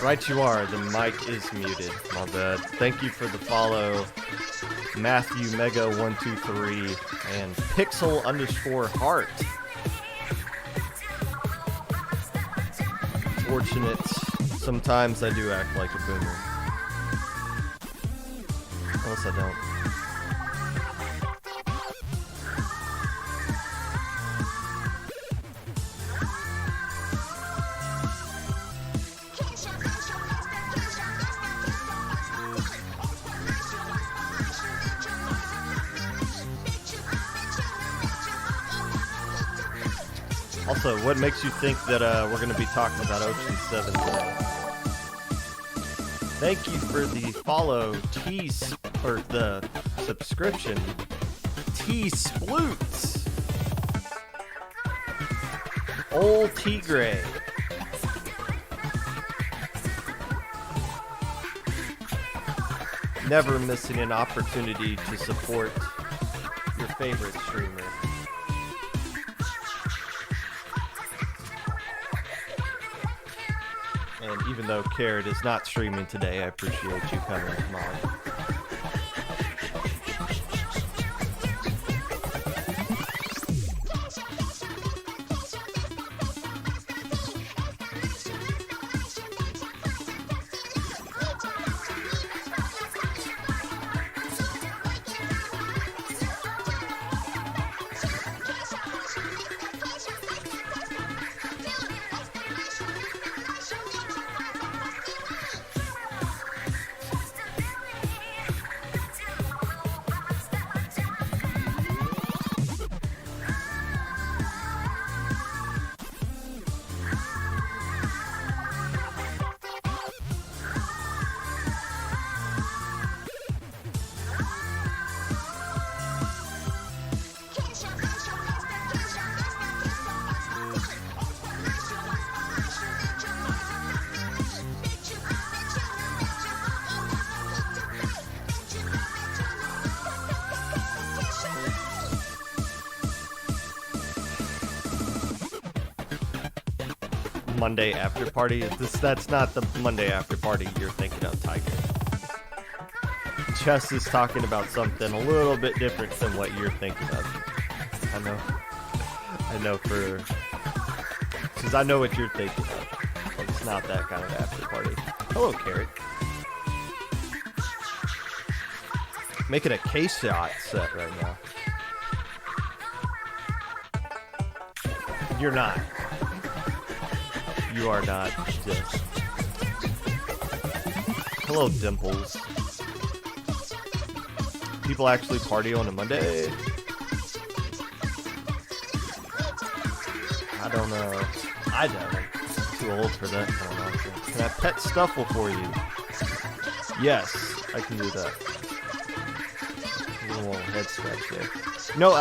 Right you are, the mic is muted. My bad. Thank you for the follow, Matthew Mega123 and Pixel_Heart. Fortunate. Sometimes I do act like a boomer. Unless I don't. Also, what makes you think that we're going to be talking about Ocean 7 today? Thank you for the follow, or the subscription, T-Sploots. Old Tigray. Never missing an opportunity to support your favorite streamer. And even though Carrot is not streaming today, I appreciate you coming, Molly. Monday after party. That's not the Monday after party you're thinking of, Tiger. Chess is talking about something a little bit different than what you're thinking of. I know because I know what you're thinking of. But it's not that kind of after party. Hello, Carrot. Making a K-shot set right now. You're not. You are not just. Hello, Dimples. People actually party on a Monday? I don't know. I don't. I'm too old for that kind of nonsense. Can I pet Stuffle for you? Yes, I can do that. A little head scratch there. No,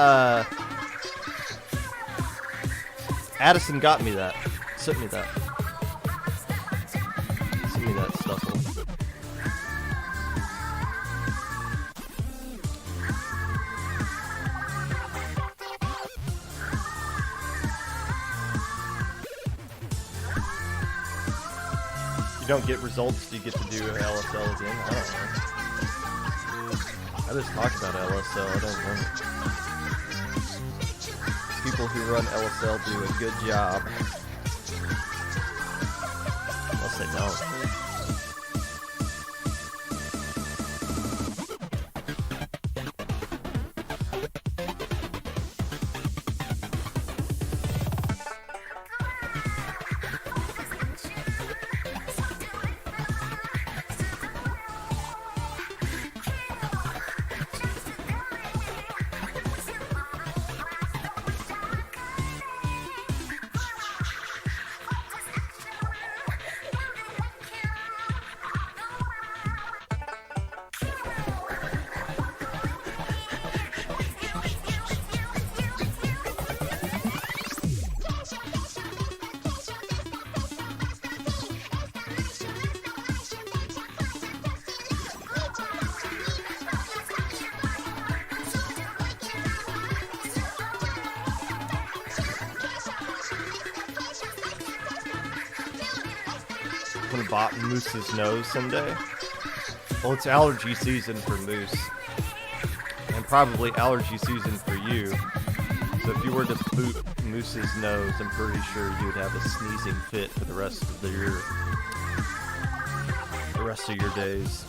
Addison got me that. Sent me that. Send me that Stuffle. You don't get results, do you get to do LSL again? I don't know. I just talk about LSL, I don't run it. People who run LSL do a good job. Unless they don't. gonna bop Moose's nose someday. Well, it's allergy season for Moose. And probably allergy season for you. So if you were to boot Moose's nose, I'm pretty sure you would have a sneezing fit for the rest of your days.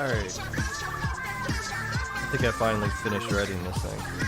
Alright. I think I finally finished writing this thing.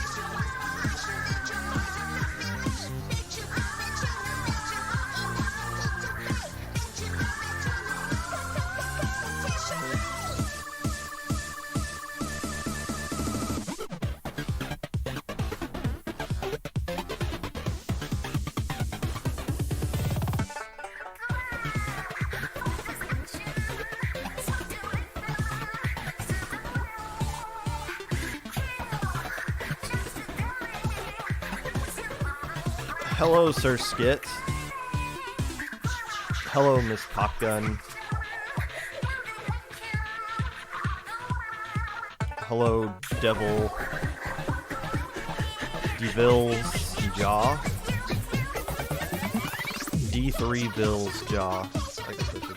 Hello, Sir Skit. Hello, Miss Popgun. Hello, Devil. DeVille's Jaw. D3 Bill's Jaw. I guess I should.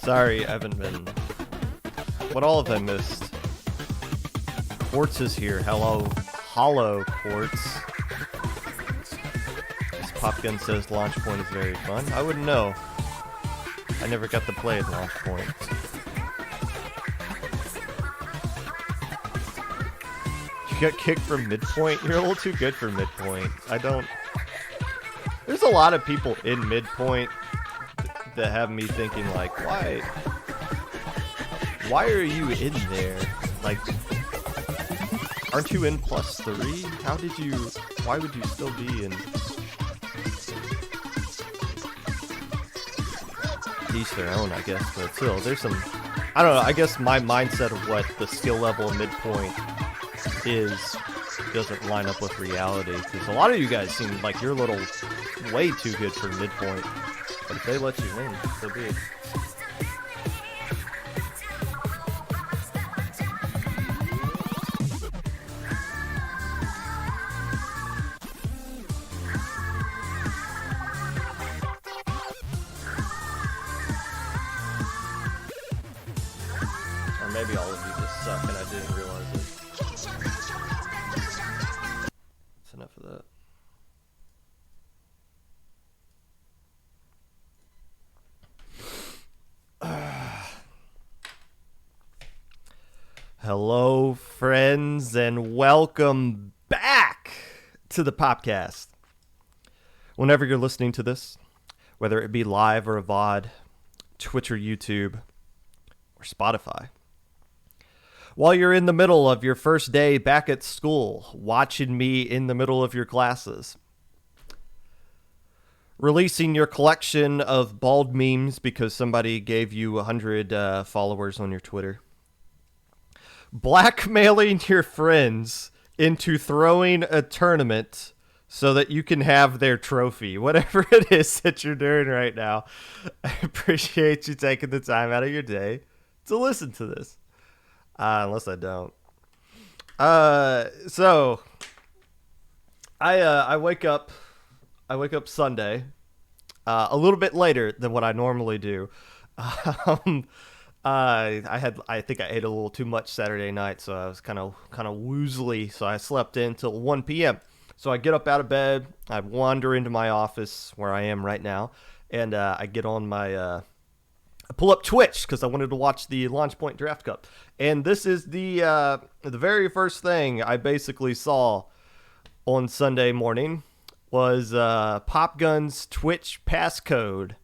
Sorry, I haven't been... What all have I missed? Quartz is here. Hello. Hollow Quartz. This Popgun says Launch Point is very fun. I wouldn't know. I never got to play at Launch Point. You got kicked from midpoint? You're a little too good for midpoint. I don't... There's a lot of people in midpoint that have me thinking, like, why are you in there? Like, aren't you in +3? Why would you still be in... Each their own, I guess, but still, there's some... I don't know, I guess my mindset of what the skill level of midpoint is doesn't line up with reality, because a lot of you guys seem like you're a little way too good for midpoint. But if they let you in, so be it. Or maybe all of you just suck and I didn't realize it. That's enough of that. Hello, friends, and welcome back to the Popcast. Whenever you're listening to this, whether it be live or a VOD, Twitch or YouTube, or Spotify, while you're in the middle of your first day back at school, watching me in the middle of your classes, releasing your collection of bald memes because somebody gave you 100 followers on your Twitter, blackmailing your friends into throwing a tournament so that you can have their trophy, whatever it is that you're doing right now, I appreciate you taking the time out of your day to listen to this. Unless I don't. So I wake up Sunday, a little bit later than what I normally do. I think I ate a little too much Saturday night, so I was kind of woozly, so I slept in till 1 p.m. So I get up out of bed, I wander into my office where I am right now, and I get on my I pull up Twitch because I wanted to watch the Launch Point Draft Cup. And this is the very first thing I basically saw on Sunday morning was Popgun's Twitch passcode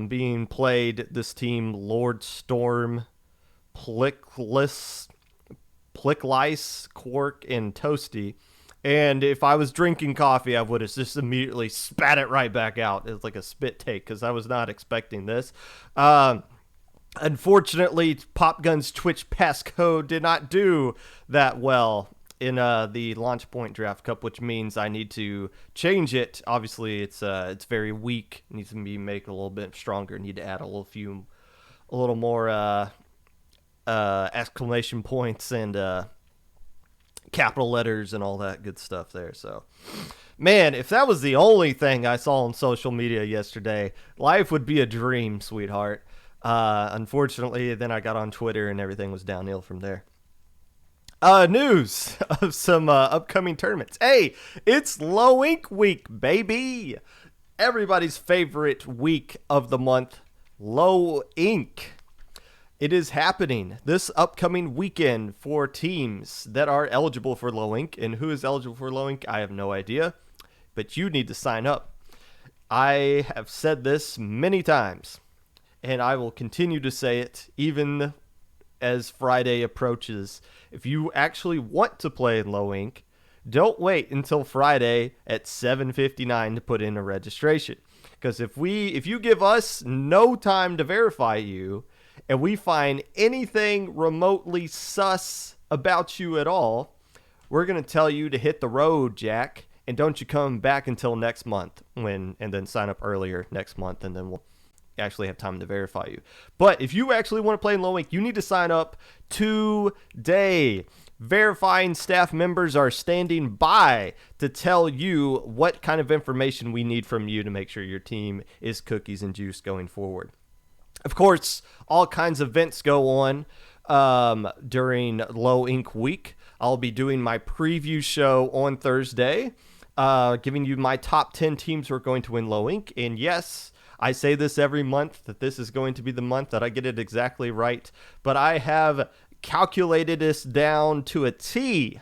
being played. This team, Lord Storm, Plicklice, Quark, and Toasty. And if I was drinking coffee, I would have just immediately spat it right back out. It's like a spit take because I was not expecting this. Unfortunately, Popgun's Twitch passcode did not do that well in the Launch Point Draft Cup, which means I need to change it. Obviously, it's very weak. It needs to be made a little bit stronger. Need to add a little more exclamation points and capital letters and all that good stuff there. So, man, if that was the only thing I saw on social media yesterday, life would be a dream, sweetheart. Unfortunately, then I got on Twitter and everything was downhill from there. News of some upcoming tournaments. Hey, it's Low Ink Week, baby. Everybody's favorite week of the month, Low Ink. It is happening this upcoming weekend for teams that are eligible for Low Ink. And who is eligible for Low Ink, I have no idea. But you need to sign up. I have said this many times, and I will continue to say it even as Friday approaches. If you actually want to play in Low Ink, don't wait until Friday at 7:59 to put in a registration. Because if you give us no time to verify you, and we find anything remotely sus about you at all, we're going to tell you to hit the road, Jack, and don't you come back until next month and then sign up earlier next month, and then we'll actually have time to verify you. But if you actually want to play in Low Ink, you need to sign up today. Verifying staff members are standing by to tell you what kind of information we need from you to make sure your team is cookies and juice going forward. Of course, all kinds of events go on during Low Ink Week. I'll be doing my preview show on Thursday, giving you my top 10 teams who are going to win Low Ink. And yes, I say this every month, that this is going to be the month that I get it exactly right. But I have calculated this down to a T.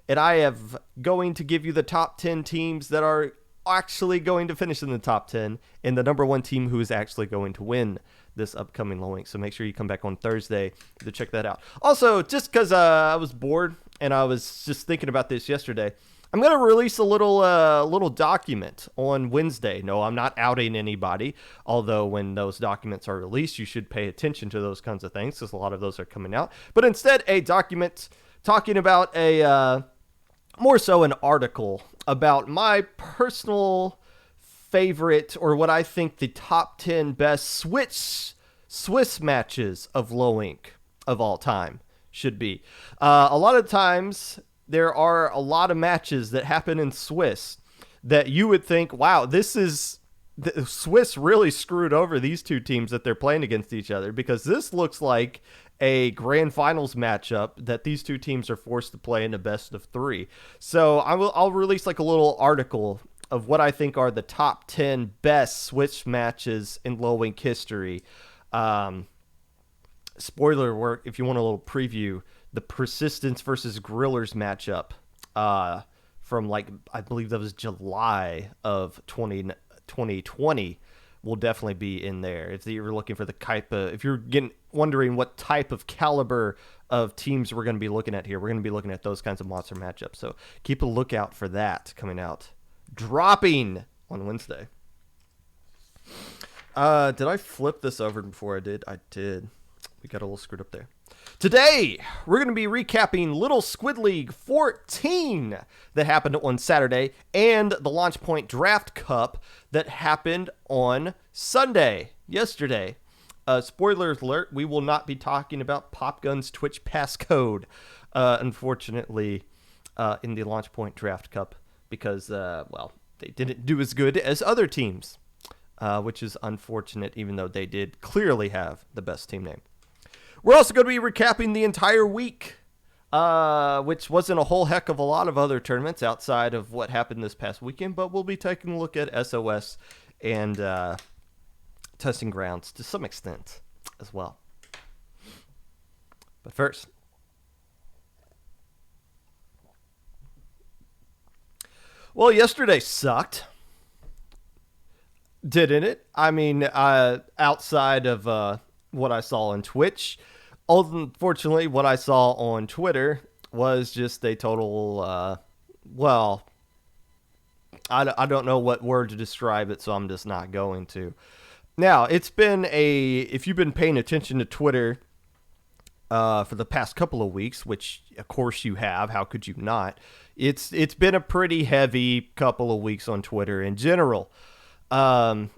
And I have going to give you the top 10 teams that are actually going to finish in the top 10 and the number one team who is actually going to win this upcoming Low Ink. So make sure you come back on Thursday to check that out. Also, just because I was bored and I was just thinking about this yesterday, I'm going to release a little document on Wednesday. No, I'm not outing anybody, although when those documents are released, you should pay attention to those kinds of things because a lot of those are coming out. But instead, a document talking about more so an article about my personal favorite, or what I think the top 10 best Swiss matches of Low Ink of all time should be. A lot of times there are a lot of matches that happen in Swiss that you would think, wow, the Swiss really screwed over these two teams that they're playing against each other, because this looks like a grand finals matchup that these two teams are forced to play in a best of three. So I'll release like a little article of what I think are the top 10 best Swiss matches in Low Ink history. Spoiler alert, if you want a little preview, the Persistence versus Grillers matchup from I believe that was July of 2020 will definitely be in there. If you're looking for the type of, if you're wondering what type of caliber of teams we're going to be looking at here, we're going to be looking at those kinds of monster matchups. So keep a lookout for that coming out, dropping on Wednesday. Did I flip this over before I did? I did. We got a little screwed up there. Today, we're going to be recapping Little Squid League 14 that happened on Saturday and the Launch Point Draft Cup that happened on Sunday, yesterday. Spoiler alert, we will not be talking about Popgun's Twitch passcode, unfortunately, in the Launch Point Draft Cup because, they didn't do as good as other teams, which is unfortunate, even though they did clearly have the best team name. We're also going to be recapping the entire week, which wasn't a whole heck of a lot of other tournaments outside of what happened this past weekend, but we'll be taking a look at SOS and Testing Grounds to some extent as well. But first, well, yesterday sucked, didn't it? I mean, outside of what I saw on Twitch, unfortunately, what I saw on Twitter was just a total, I don't know what word to describe it, so I'm just not going to. Now, it's been if you've been paying attention to Twitter for the past couple of weeks, which of course you have, how could you not? It's been a pretty heavy couple of weeks on Twitter in general. More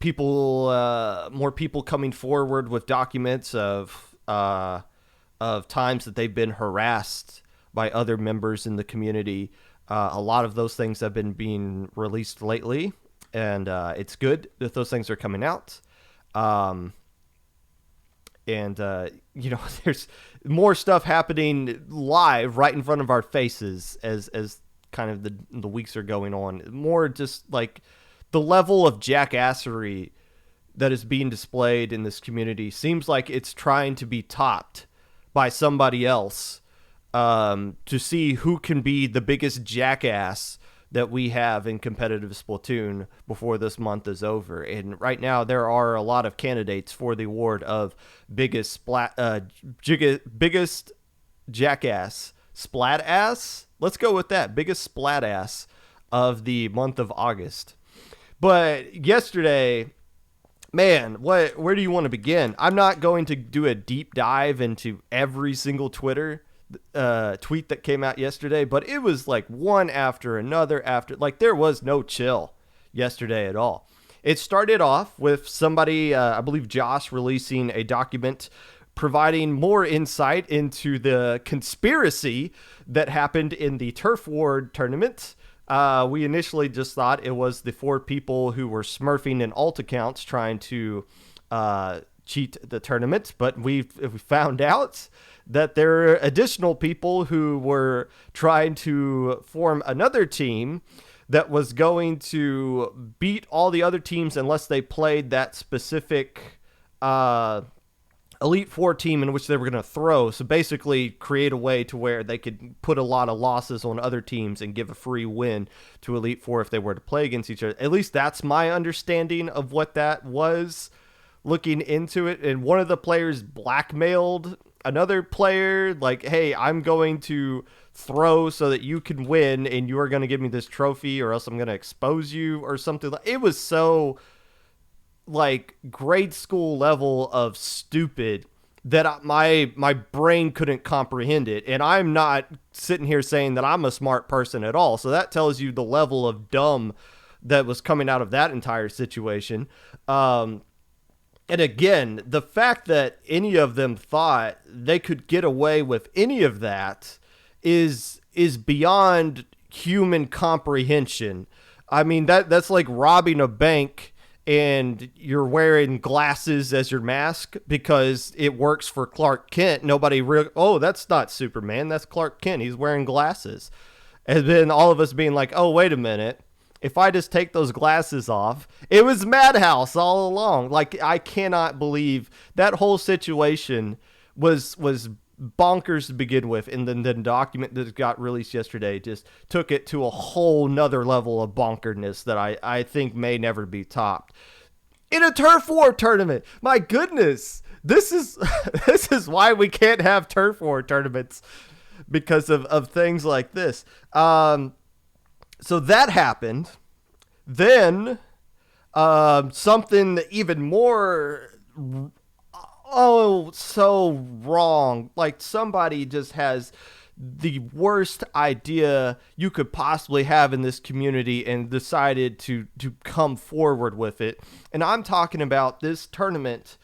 people coming forward with documents of times that they've been harassed by other members in the community. A lot of those things have been being released lately, and it's good that those things are coming out. There's more stuff happening live right in front of our faces as kind of the weeks are going on. More just like the level of jackassery that is being displayed in this community seems like it's trying to be topped by somebody else, to see who can be the biggest jackass that we have in competitive Splatoon before this month is over. And right now there are a lot of candidates for the award of biggest jackass, splat ass. Let's go with that. Biggest splat ass of the month of August. But yesterday, man, where do you want to begin? I'm not going to do a deep dive into every single tweet that came out yesterday, but it was like one after another there was no chill yesterday at all. It started off with somebody, I believe Josh, releasing a document providing more insight into the conspiracy that happened in the Turf War tournament. We initially just thought it was the 4 people who were smurfing in alt accounts trying to cheat the tournament, but we found out that there are additional people who were trying to form another team that was going to beat all the other teams unless they played that specific Elite Four team in which they were going to throw. So basically create a way to where they could put a lot of losses on other teams and give a free win to Elite Four if they were to play against each other. At least that's my understanding of what that was, looking into it. And one of the players blackmailed another player, like, hey, I'm going to throw so that you can win and you're going to give me this trophy or else I'm going to expose you or something. It was so like grade school level of stupid that my brain couldn't comprehend it. And I'm not sitting here saying that I'm a smart person at all. So that tells you the level of dumb that was coming out of that entire situation. And again, the fact that any of them thought they could get away with any of that is beyond human comprehension. I mean, that's like robbing a bank and you're wearing glasses as your mask because it works for Clark Kent. Oh, that's not Superman. That's Clark Kent. He's wearing glasses. And then all of us being like, oh, wait a minute. If I just take those glasses off, it was Madhouse all along. Like, I cannot believe that whole situation was bonkers to begin with. And then the document that got released yesterday just took it to a whole nother level of bonkerness that I think may never be topped. In a Turf War tournament, my goodness, this is why we can't have Turf War tournaments, because of things like this. So that happened. Then something even more, so wrong. Like, somebody just has the worst idea you could possibly have in this community and decided to come forward with it. And I'm talking about this tournament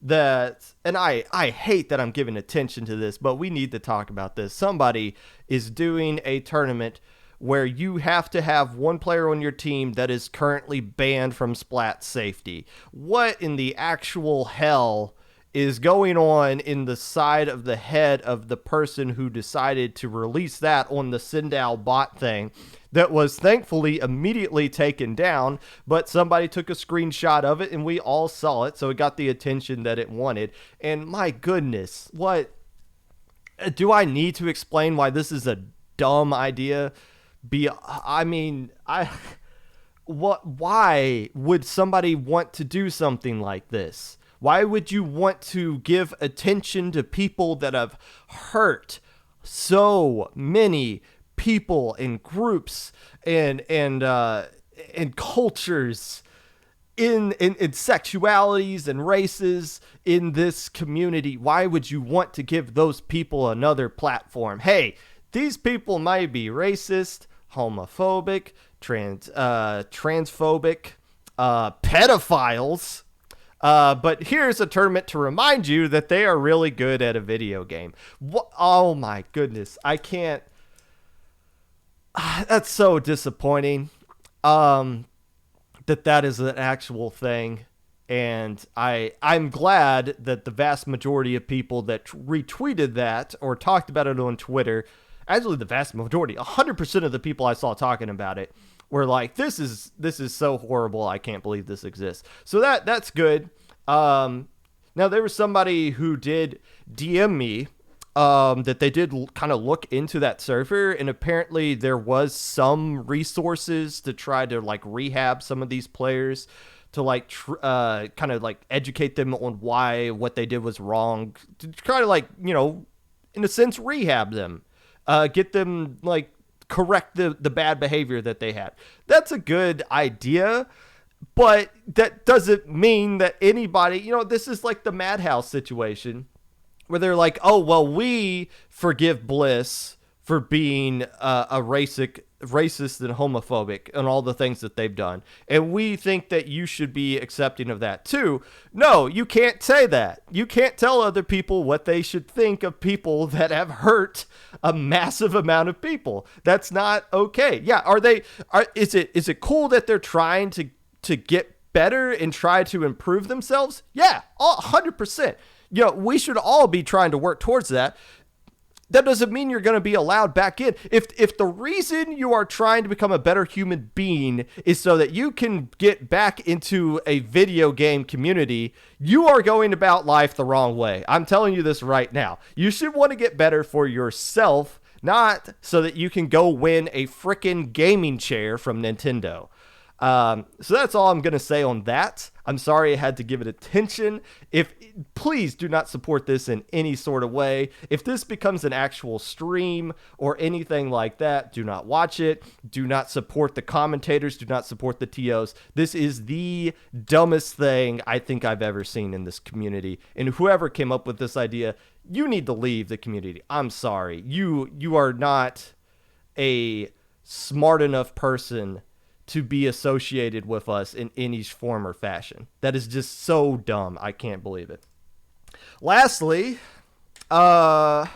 and I hate that I'm giving attention to this, but we need to talk about this. Somebody is doing a tournament where you have to have one player on your team that is currently banned from Splat Safety. What in the actual hell is going on in the side of the head of the person who decided to release that on the Sindal bot thing that was thankfully immediately taken down, but somebody took a screenshot of it and we all saw it, so it got the attention that it wanted. And my goodness, what do I need to explain why this is a dumb idea? Why would somebody want to do something like this? Why would you want to give attention to people that have hurt so many people and groups and cultures in sexualities and races in this community? Why would you want to give those people another platform? Hey, these people might be racist, homophobic, transphobic, pedophiles. But here's a tournament to remind you that they are really good at a video game. Oh my goodness. I can't. That's so disappointing. That is an actual thing. And I'm glad that the vast majority of people that retweeted that or talked about it on Twitter, actually the vast majority, 100% of the people I saw talking about it were like, this is so horrible. I can't believe this exists. So that's good. Now there was somebody who did DM me, that they did kind of look into that server, and apparently there was some resources to try to like rehab some of these players, to like kind of like educate them on why what they did was wrong, to try to like, you know, in a sense rehab them, get them like correct the bad behavior that they had. That's a good idea, but that doesn't mean that anybody, you know, this is like the Madhouse situation where they're like, oh, well, we forgive Bliss for being a racist and homophobic and all the things that they've done, and we think that you should be accepting of that too. No, you can't say that. You can't tell other people what they should think of people that have hurt a massive amount of people. That's not okay. Yeah, is it cool that they're trying to get better and try to improve themselves, yeah, 100%. We should all be trying to work towards that. That doesn't mean you're going to be allowed back in. If the reason you are trying to become a better human being is so that you can get back into a video game community, you are going about life the wrong way. I'm telling you this right now. You should want to get better for yourself, not so that you can go win a freaking gaming chair from Nintendo. So that's all I'm going to say on that. I'm sorry I had to give it attention. Please do not support this in any sort of way. If this becomes an actual stream or anything like that, do not watch it. Do not support the commentators. Do not support the TOs. This is the dumbest thing I think I've ever seen in this community. And whoever came up with this idea, you need to leave the community. I'm sorry. You are not a smart enough person to be associated with us in any form or fashion. That is just so dumb. I can't believe it. Lastly, a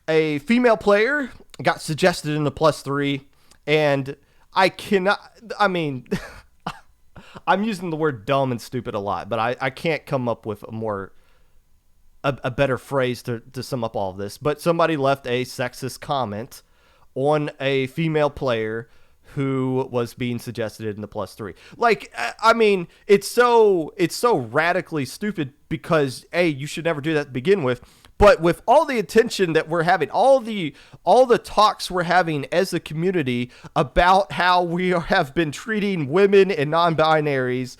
female player got suggested in the +3, and I'm using the word dumb and stupid a lot, but I can't come up with a better phrase to sum up all of this. But somebody left a sexist comment on a female player who was being suggested in the +3. It's so radically stupid because you should never do that to begin with. But with all the attention that we're having, all the talks we're having as a community about how we have been treating women and non-binaries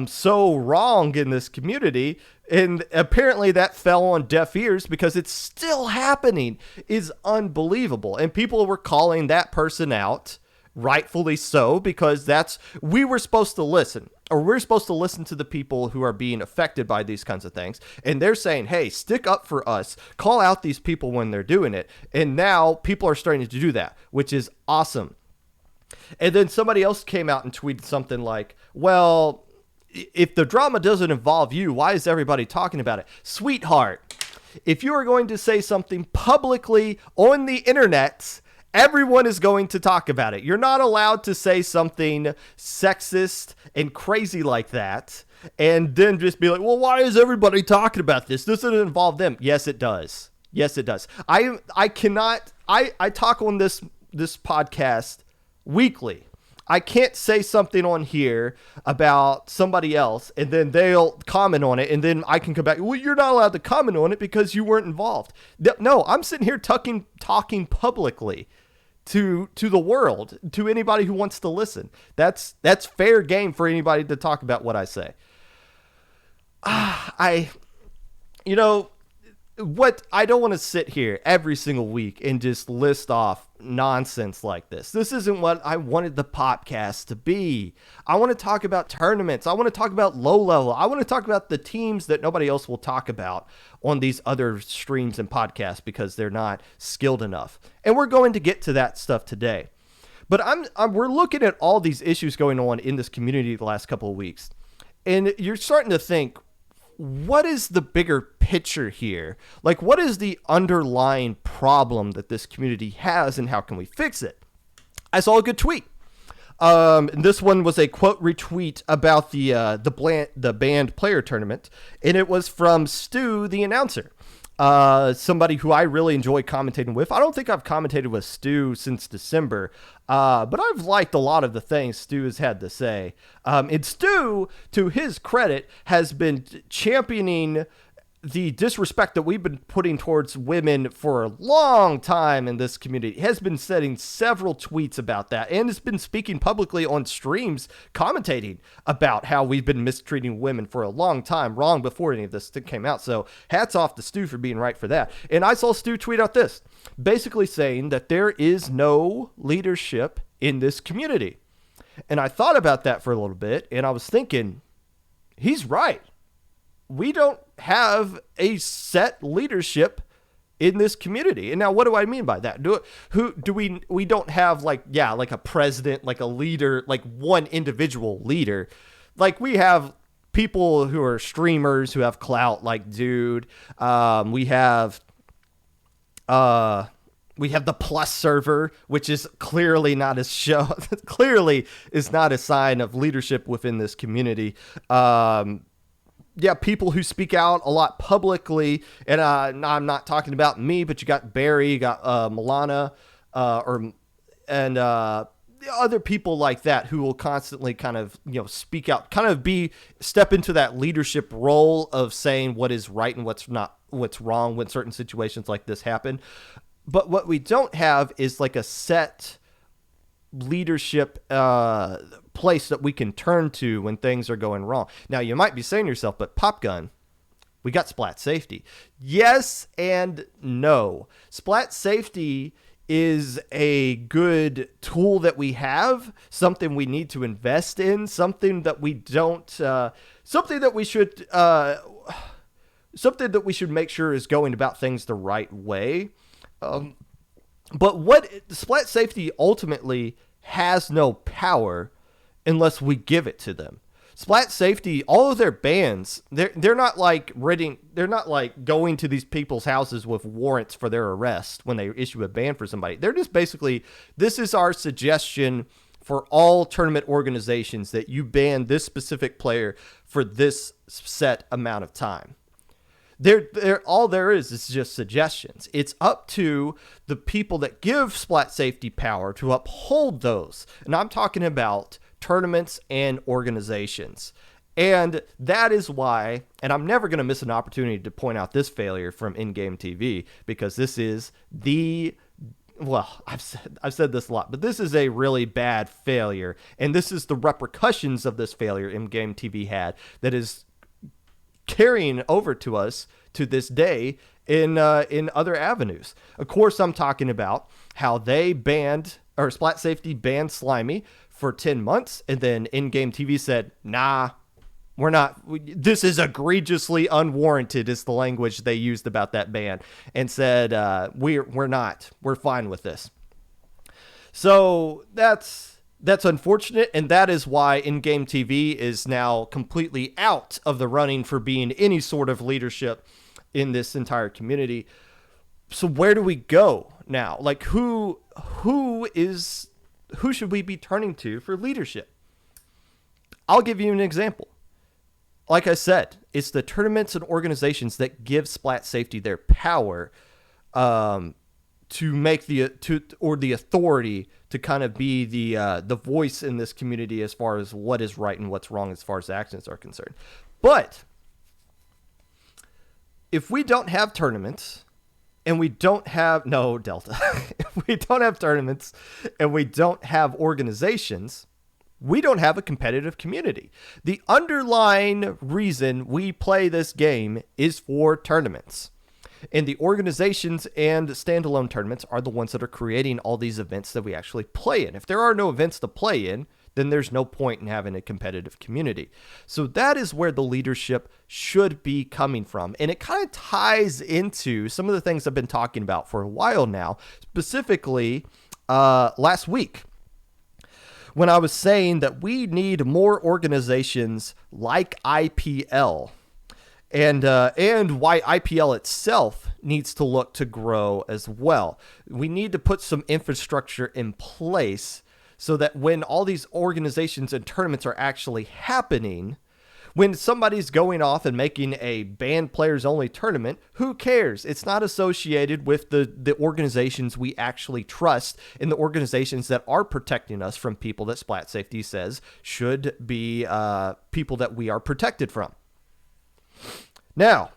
so wrong in this community, and apparently that fell on deaf ears because it's still happening, is unbelievable. And people were calling that person out, rightfully so, because we're supposed to listen to the people who are being affected by these kinds of things. And they're saying, hey, stick up for us, call out these people when they're doing it. And now people are starting to do that, which is awesome. And then somebody else came out and tweeted something like, well, if the drama doesn't involve you, why is everybody talking about it? Sweetheart, if you are going to say something publicly on the internet, everyone is going to talk about it. You're not allowed to say something sexist and crazy like that and then just be like, well, why is everybody talking about this? This doesn't involve them. Yes, it does. Yes, it does. I talk on this podcast weekly. I can't say something on here about somebody else and then they'll comment on it and then I can come back. Well, you're not allowed to comment on it because you weren't involved. No, I'm sitting here talking publicly to the world, to anybody who wants to listen. That's fair game for anybody to talk about what I say. I don't want to sit here every single week and just list off nonsense like this. This isn't what I wanted the Popcast to be. I want to talk about tournaments. I want to talk about low level. I want to talk about the teams that nobody else will talk about on these other streams and podcasts because they're not skilled enough. And we're going to get to that stuff today. But we're looking at all these issues going on in this community the last couple of weeks. And you're starting to think, what is the bigger picture here? Like, what is the underlying problem that this community has and how can we fix it? I saw a good tweet. This one was a quote retweet about the band player tournament, and it was from Stu, the announcer. Somebody who I really enjoy commentating with. I don't think I've commentated with Stu since December, but I've liked a lot of the things Stu has had to say. And Stu, to his credit, has been championing the disrespect that we've been putting towards women for a long time in this community. He has been setting several tweets about that and has been speaking publicly on streams commentating about how we've been mistreating women for a long time, long before any of this came out. So hats off to Stu for being right for that. And I saw Stu tweet out this, basically saying that there is no leadership in this community. And I thought about that for a little bit and I was thinking, he's right. We don't have a set leadership in this community. And now what do I mean by that? We don't have like a president, like a leader, like one individual leader. Like we have people who are streamers who have clout, like Dude. We have We have the plus server, which is clearly not a clearly is not a sign of leadership within this community. Yeah, people who speak out a lot publicly, and I'm not talking about me, but you got Barry, you got Milana, and other people like that who will constantly kind of, speak out, kind of step into that leadership role of saying what is right and what's wrong when certain situations like this happen. But what we don't have is like a set leadership place that we can turn to when things are going wrong. Now, you might be saying to yourself, but Popgun, we got Splat Safety. Yes and no. Splat Safety is a good tool that we have, something we need to invest in, something that we don't, something that we should make sure is going about things the right way. But what Splat Safety ultimately has no power unless we give it to them. Splat Safety, all of their bans, they're not like going to these people's houses with warrants for their arrest when they issue a ban for somebody. They're just basically, this is our suggestion for all tournament organizations that you ban this specific player for this set amount of time. All there is just suggestions. It's up to the people that give Splat Safety power to uphold those. And I'm talking about tournaments and organizations. And that is why, and I'm never going to miss an opportunity to point out this failure from in-game TV, because this is I've said this a lot, but this is a really bad failure. And this is the repercussions of this failure in-game TV had that is carrying over to us to this day in other avenues. Of course, I'm talking about how they Splat Safety banned Slimy for 10 months, and then in-game TV said, nah, we're not, this is egregiously unwarranted, is the language they used about that ban, and said, we're fine with this. So that's unfortunate, and that is why in-game TV is now completely out of the running for being any sort of leadership in this entire community. So where do we go now? Like, who should we be turning to for leadership? I'll give you an example. Like I said, it's the tournaments and organizations that give Splat Safety their power to make the authority to kind of be the voice in this community as far as what is right and what's wrong as far as actions are concerned. But if we don't have tournaments and we don't have if we don't have tournaments and we don't have organizations, we don't have a competitive community. The underlying reason we play this game is for tournaments. And the organizations and standalone tournaments are the ones that are creating all these events that we actually play in. If there are no events to play in, then there's no point in having a competitive community. So that is where the leadership should be coming from. And it kind of ties into some of the things I've been talking about for a while now, specifically last week, when I was saying that we need more organizations like IPL. And why IPL itself needs to look to grow as well. We need to put some infrastructure in place so that when all these organizations and tournaments are actually happening, when somebody's going off and making a banned players only tournament, who cares? It's not associated with the organizations we actually trust and the organizations that are protecting us from people that Splat Safety says should be people that we are protected from. Now,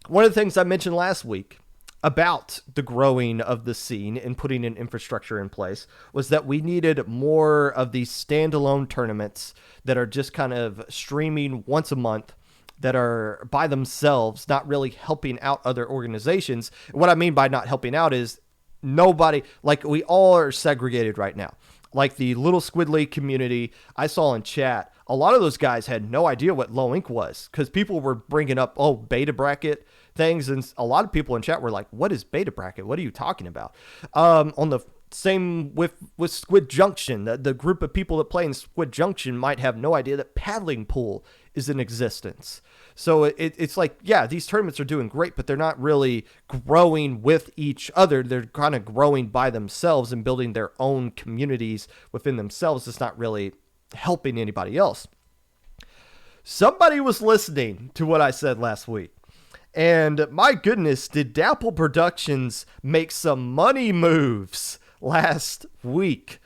one of the things I mentioned last week about the growing of the scene and putting an infrastructure in place was that we needed more of these standalone tournaments that are just kind of streaming once a month, that are by themselves, not really helping out other organizations. What I mean by not helping out is nobody, like we all are segregated right now. Like the little Squid League community I saw in chat, a lot of those guys had no idea what low ink was because people were bringing up, beta bracket things. And a lot of people in chat were like, what is beta bracket? What are you talking about? On the same with Squid Junction, the group of people that play in Squid Junction might have no idea that paddling pool is in existence. So it's like, yeah, these tournaments are doing great, but they're not really growing with each other. They're kind of growing by themselves and building their own communities within themselves. It's not really helping anybody else. Somebody was listening to what I said last week. And my goodness, did Dapple Productions make some money moves last week?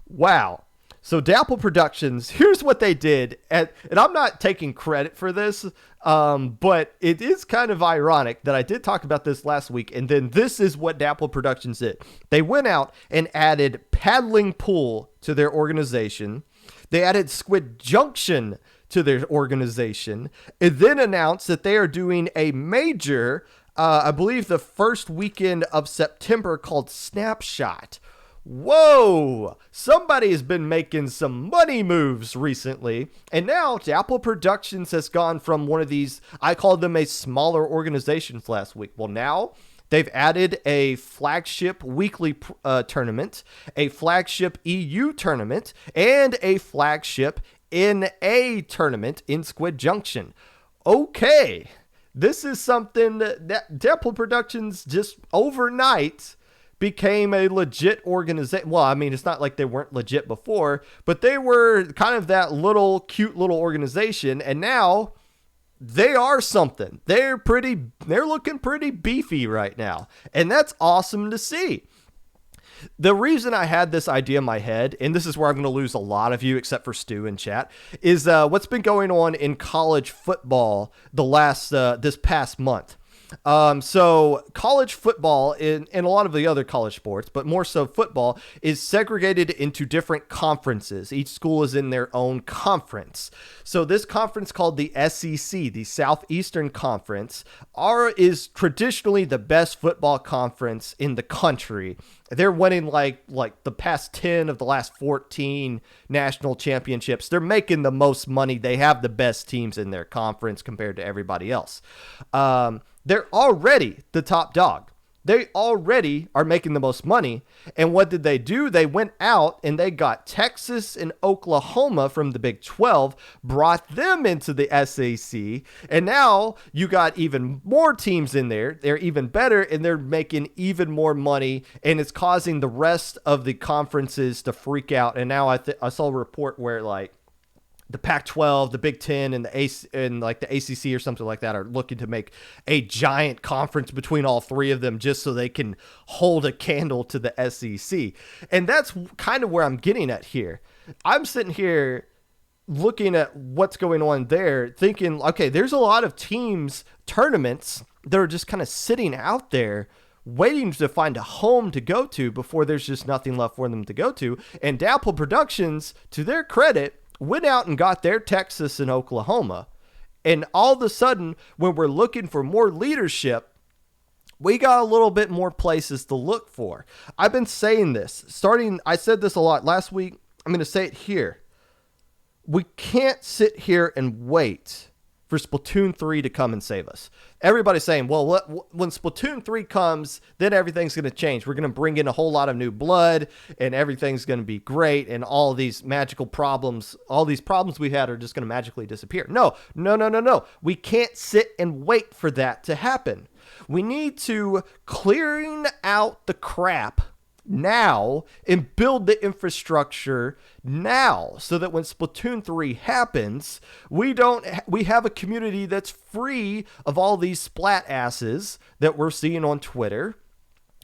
Wow. So Dapple Productions, here's what they did. And I'm not taking credit for this, but it is kind of ironic that I did talk about this last week. And then this is what Dapple Productions did. They went out and added paddling pool to their organization. They added Squid Junction to their organization, and then announced that they are doing a major, I believe the first weekend of September, called Snapshot. Whoa! Somebody has been making some money moves recently, and now Dapple Productions has gone from one of these, I called them a smaller organizations last week. Well, now they've added a flagship weekly tournament, a flagship EU tournament, and a flagship NA tournament in Squid Junction. Okay, this is something that Dapple Productions just overnight became a legit organization. Well, I mean, it's not like they weren't legit before, but they were kind of that little cute little organization, and now they are something. They're looking pretty beefy right now, and that's awesome to see. The reason I had this idea in my head, and this is where I'm going to lose a lot of you except for Stu in chat, is what's been going on in college football this past month. So college football and a lot of the other college sports, but more so football, is segregated into different conferences. Each school is in their own conference. So this conference called the SEC, the Southeastern Conference, is traditionally the best football conference in the country. They're winning like the past 10 of the last 14 national championships. They're making the most money. They have the best teams in their conference compared to everybody else. They're already the top dog. They already are making the most money. And what did they do? They went out and they got Texas and Oklahoma from the Big 12, brought them into the SEC. And now you got even more teams in there. They're even better and they're making even more money. And it's causing the rest of the conferences to freak out. And now I saw a report where the Pac-12, the Big 10, and the ACC or something like that are looking to make a giant conference between all three of them just so they can hold a candle to the SEC. And that's kind of where I'm getting at here. I'm sitting here looking at what's going on there, thinking, okay, there's a lot of tournaments that are just kind of sitting out there waiting to find a home to go to before there's just nothing left for them to go to. And Dapple Productions, to their credit, went out and got their Texas and Oklahoma. And all of a sudden, when we're looking for more leadership, we got a little bit more places to look for. I've been saying this. I said this a lot last week. I'm going to say it here. We can't sit here and wait for Splatoon 3 to come and save us. Everybody's saying, well, when Splatoon 3 comes, then everything's going to change. We're going to bring in a whole lot of new blood, and everything's going to be great, and all these magical problems, all these problems we had are just going to magically disappear. No. We can't sit and wait for that to happen. We need to clearing out the crap now and build the infrastructure now so that when Splatoon 3 happens, we have a community that's free of all these splat asses that we're seeing on Twitter,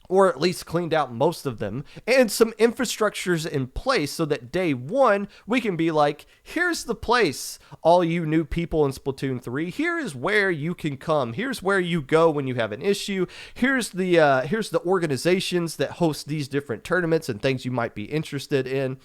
or at least cleaned out most of them, and some infrastructures in place so that day one, we can be like, here's the place, all you new people in Splatoon 3, here is where you can come, here's where you go when you have an issue, here's the organizations that host these different tournaments and things you might be interested in.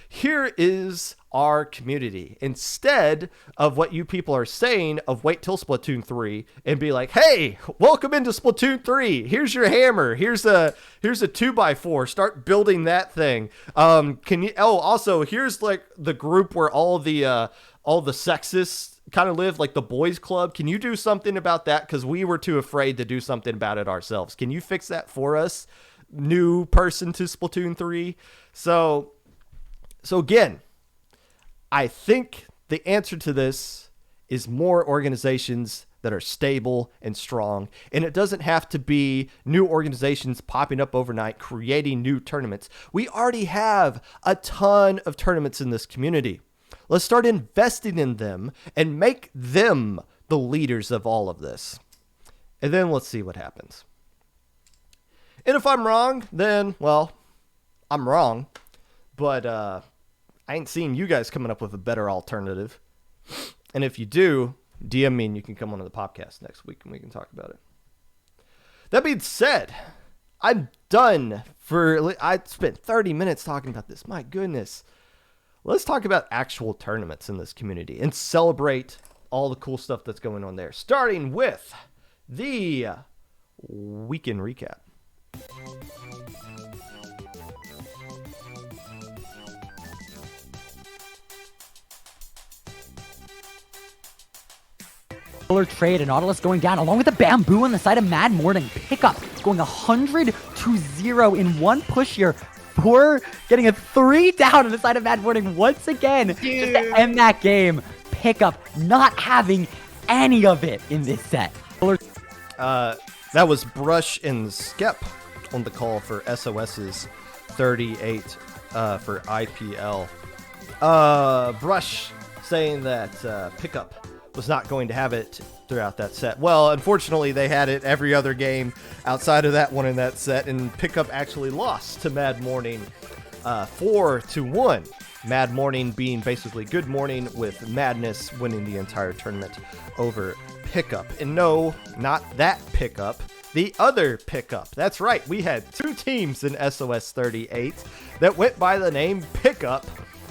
Here is our community, instead of what you people are saying of wait till Splatoon 3 and be like, hey, welcome into Splatoon 3. Here's your hammer. Here's a 2x4. Start building that thing. Also, here's like the group where all the sexists kind of live, like the boys club. Can you do something about that? Because we were too afraid to do something about it ourselves. Can you fix that for us? New person to Splatoon 3. So again, I think the answer to this is more organizations that are stable and strong. And it doesn't have to be new organizations popping up overnight, creating new tournaments. We already have a ton of tournaments in this community. Let's start investing in them and make them the leaders of all of this. And then let's see what happens. And if I'm wrong, then, well, I'm wrong. But I ain't seen you guys coming up with a better alternative. And if you do, DM me and you can come on to the podcast next week and we can talk about it. That being said, I'm done I spent 30 minutes talking about this. My goodness. Let's talk about actual tournaments in this community and celebrate all the cool stuff that's going on there. Starting with the weekend recap. Trade and Nautilus going down along with the bamboo on the side of Mad Morning. Pickup going 100-0 in one push here for getting a 3 down on the side of Mad Morning once again. Just to end that game. Pickup not having any of it in this set. That was Brush and Skep on the call for SOS's 38 for IPL. Brush saying that Pickup was not going to have it throughout that set. Well, unfortunately, they had it every other game outside of that one in that set, and Pickup actually lost to Mad Morning 4-1. Mad Morning being basically Good Morning, with Madness winning the entire tournament over Pickup. And no, not that Pickup, the other Pickup. That's right, we had two teams in SOS 38 that went by the name Pickup.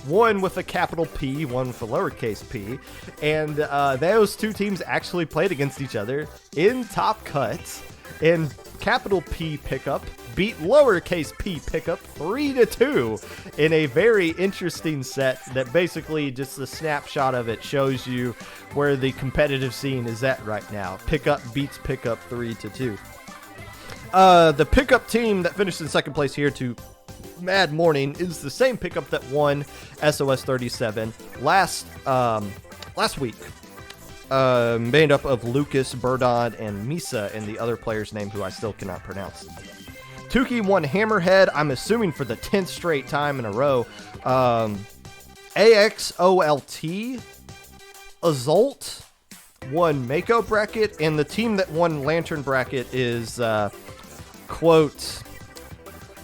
One with a capital P, one with a lowercase p. And those two teams actually played against each other in Top Cuts. And capital P Pickup beat lowercase p Pickup 3-2 in a very interesting set that basically just a snapshot of it shows you where the competitive scene is at right now. Pickup beats Pickup 3-2. The Pickup team that finished in second place here to Mad Morning is the same Pickup that won SOS 37 last week. Made up of Lucas, Burdon, and Misa, and the other player's name who I still cannot pronounce. Tuki won Hammerhead, I'm assuming for the 10th straight time in a row. AXOLT, Azolt won Mako Bracket, and the team that won Lantern Bracket is, quote,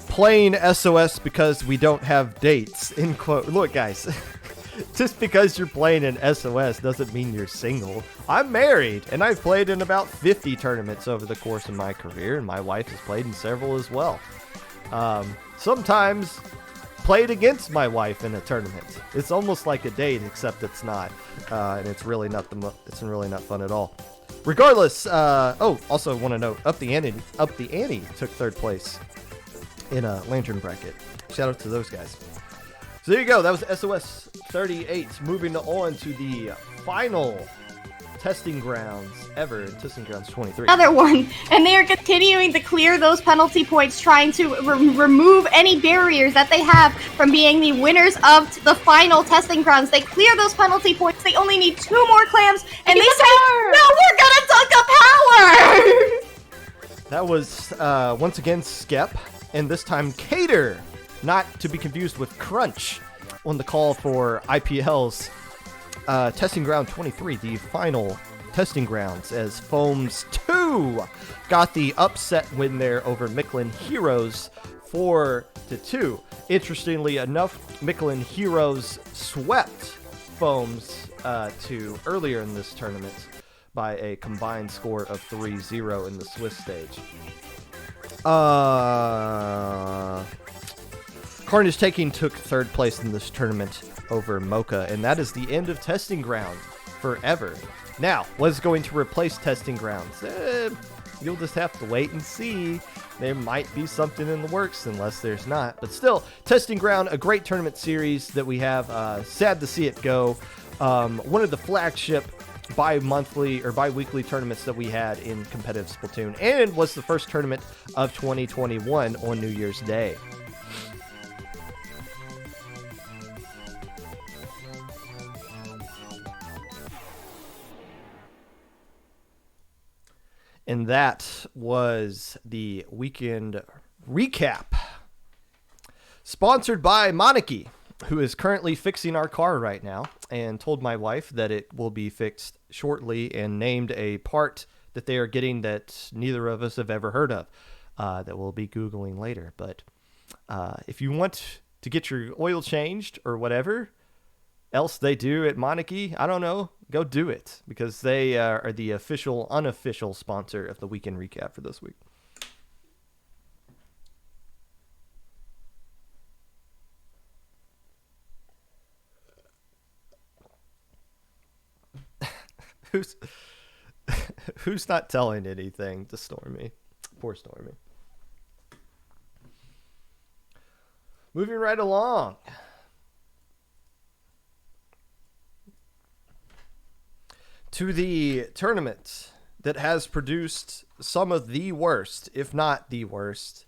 playing SOS because we don't have dates, end quote. Look, guys, just because you're playing in SOS doesn't mean you're single. I'm married, and I've played in about 50 tournaments over the course of my career, and my wife has played in several as well. Sometimes played against my wife in a tournament. It's almost like a date, except it's not, and it's really not fun at all. Regardless, also want to note, Up the Ante took third place in a Lantern Bracket. Shout out to those guys. So there you go. That was SOS 38. Moving on to the final testing grounds ever, Testing Grounds 23. Another one, and they are continuing to clear those penalty points, trying to remove any barriers that they have from being the winners of the final Testing Grounds. They clear those penalty points. They only need 2 more clams, and they say, "No, we're gonna dunk a power." That was once again Skep, and this time Cater, not to be confused with Crunch, on the call for IPL's Testing Ground 23, the final Testing Grounds, as Foams 2 got the upset win there over Micklin Heroes 4-2. Interestingly enough, Micklin Heroes swept Foams 2 earlier in this tournament by a combined score of 3-0 in the Swiss stage. Carnage Taking took third place in this tournament over Mocha, and that is the end of Testing Ground forever. Now, what's going to replace Testing Grounds? You'll just have to wait and see. There might be something in the works, unless there's not. But still, Testing Ground, a great tournament series that we have. Sad to see it go. One of the flagship bi-monthly or bi-weekly tournaments that we had in competitive Splatoon, and was the first tournament of 2021 on New Year's Day. And that was the weekend recap. Sponsored by Monarchy, who is currently fixing our car right now, and told my wife that it will be fixed shortly, and named a part that they are getting that neither of us have ever heard of, that we'll be Googling later. But if you want to get your oil changed or whatever else they do at Monarchy, I don't know, go do it, because they are the unofficial sponsor of the weekend recap for this week. Who's not telling anything to Stormy? Poor Stormy. Moving right along. To the tournament that has produced some of the worst, if not the worst,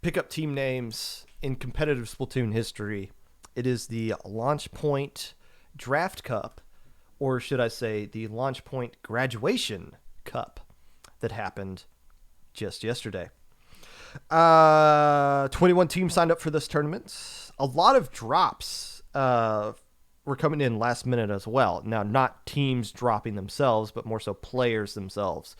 pickup team names in competitive Splatoon history. It is the Launch Point Draft Cup, or should I say the Launch Point Graduation Cup, that happened just yesterday. 21 teams signed up for this tournament. A lot of drops were coming in last minute as well. Now, not teams dropping themselves, but more so players themselves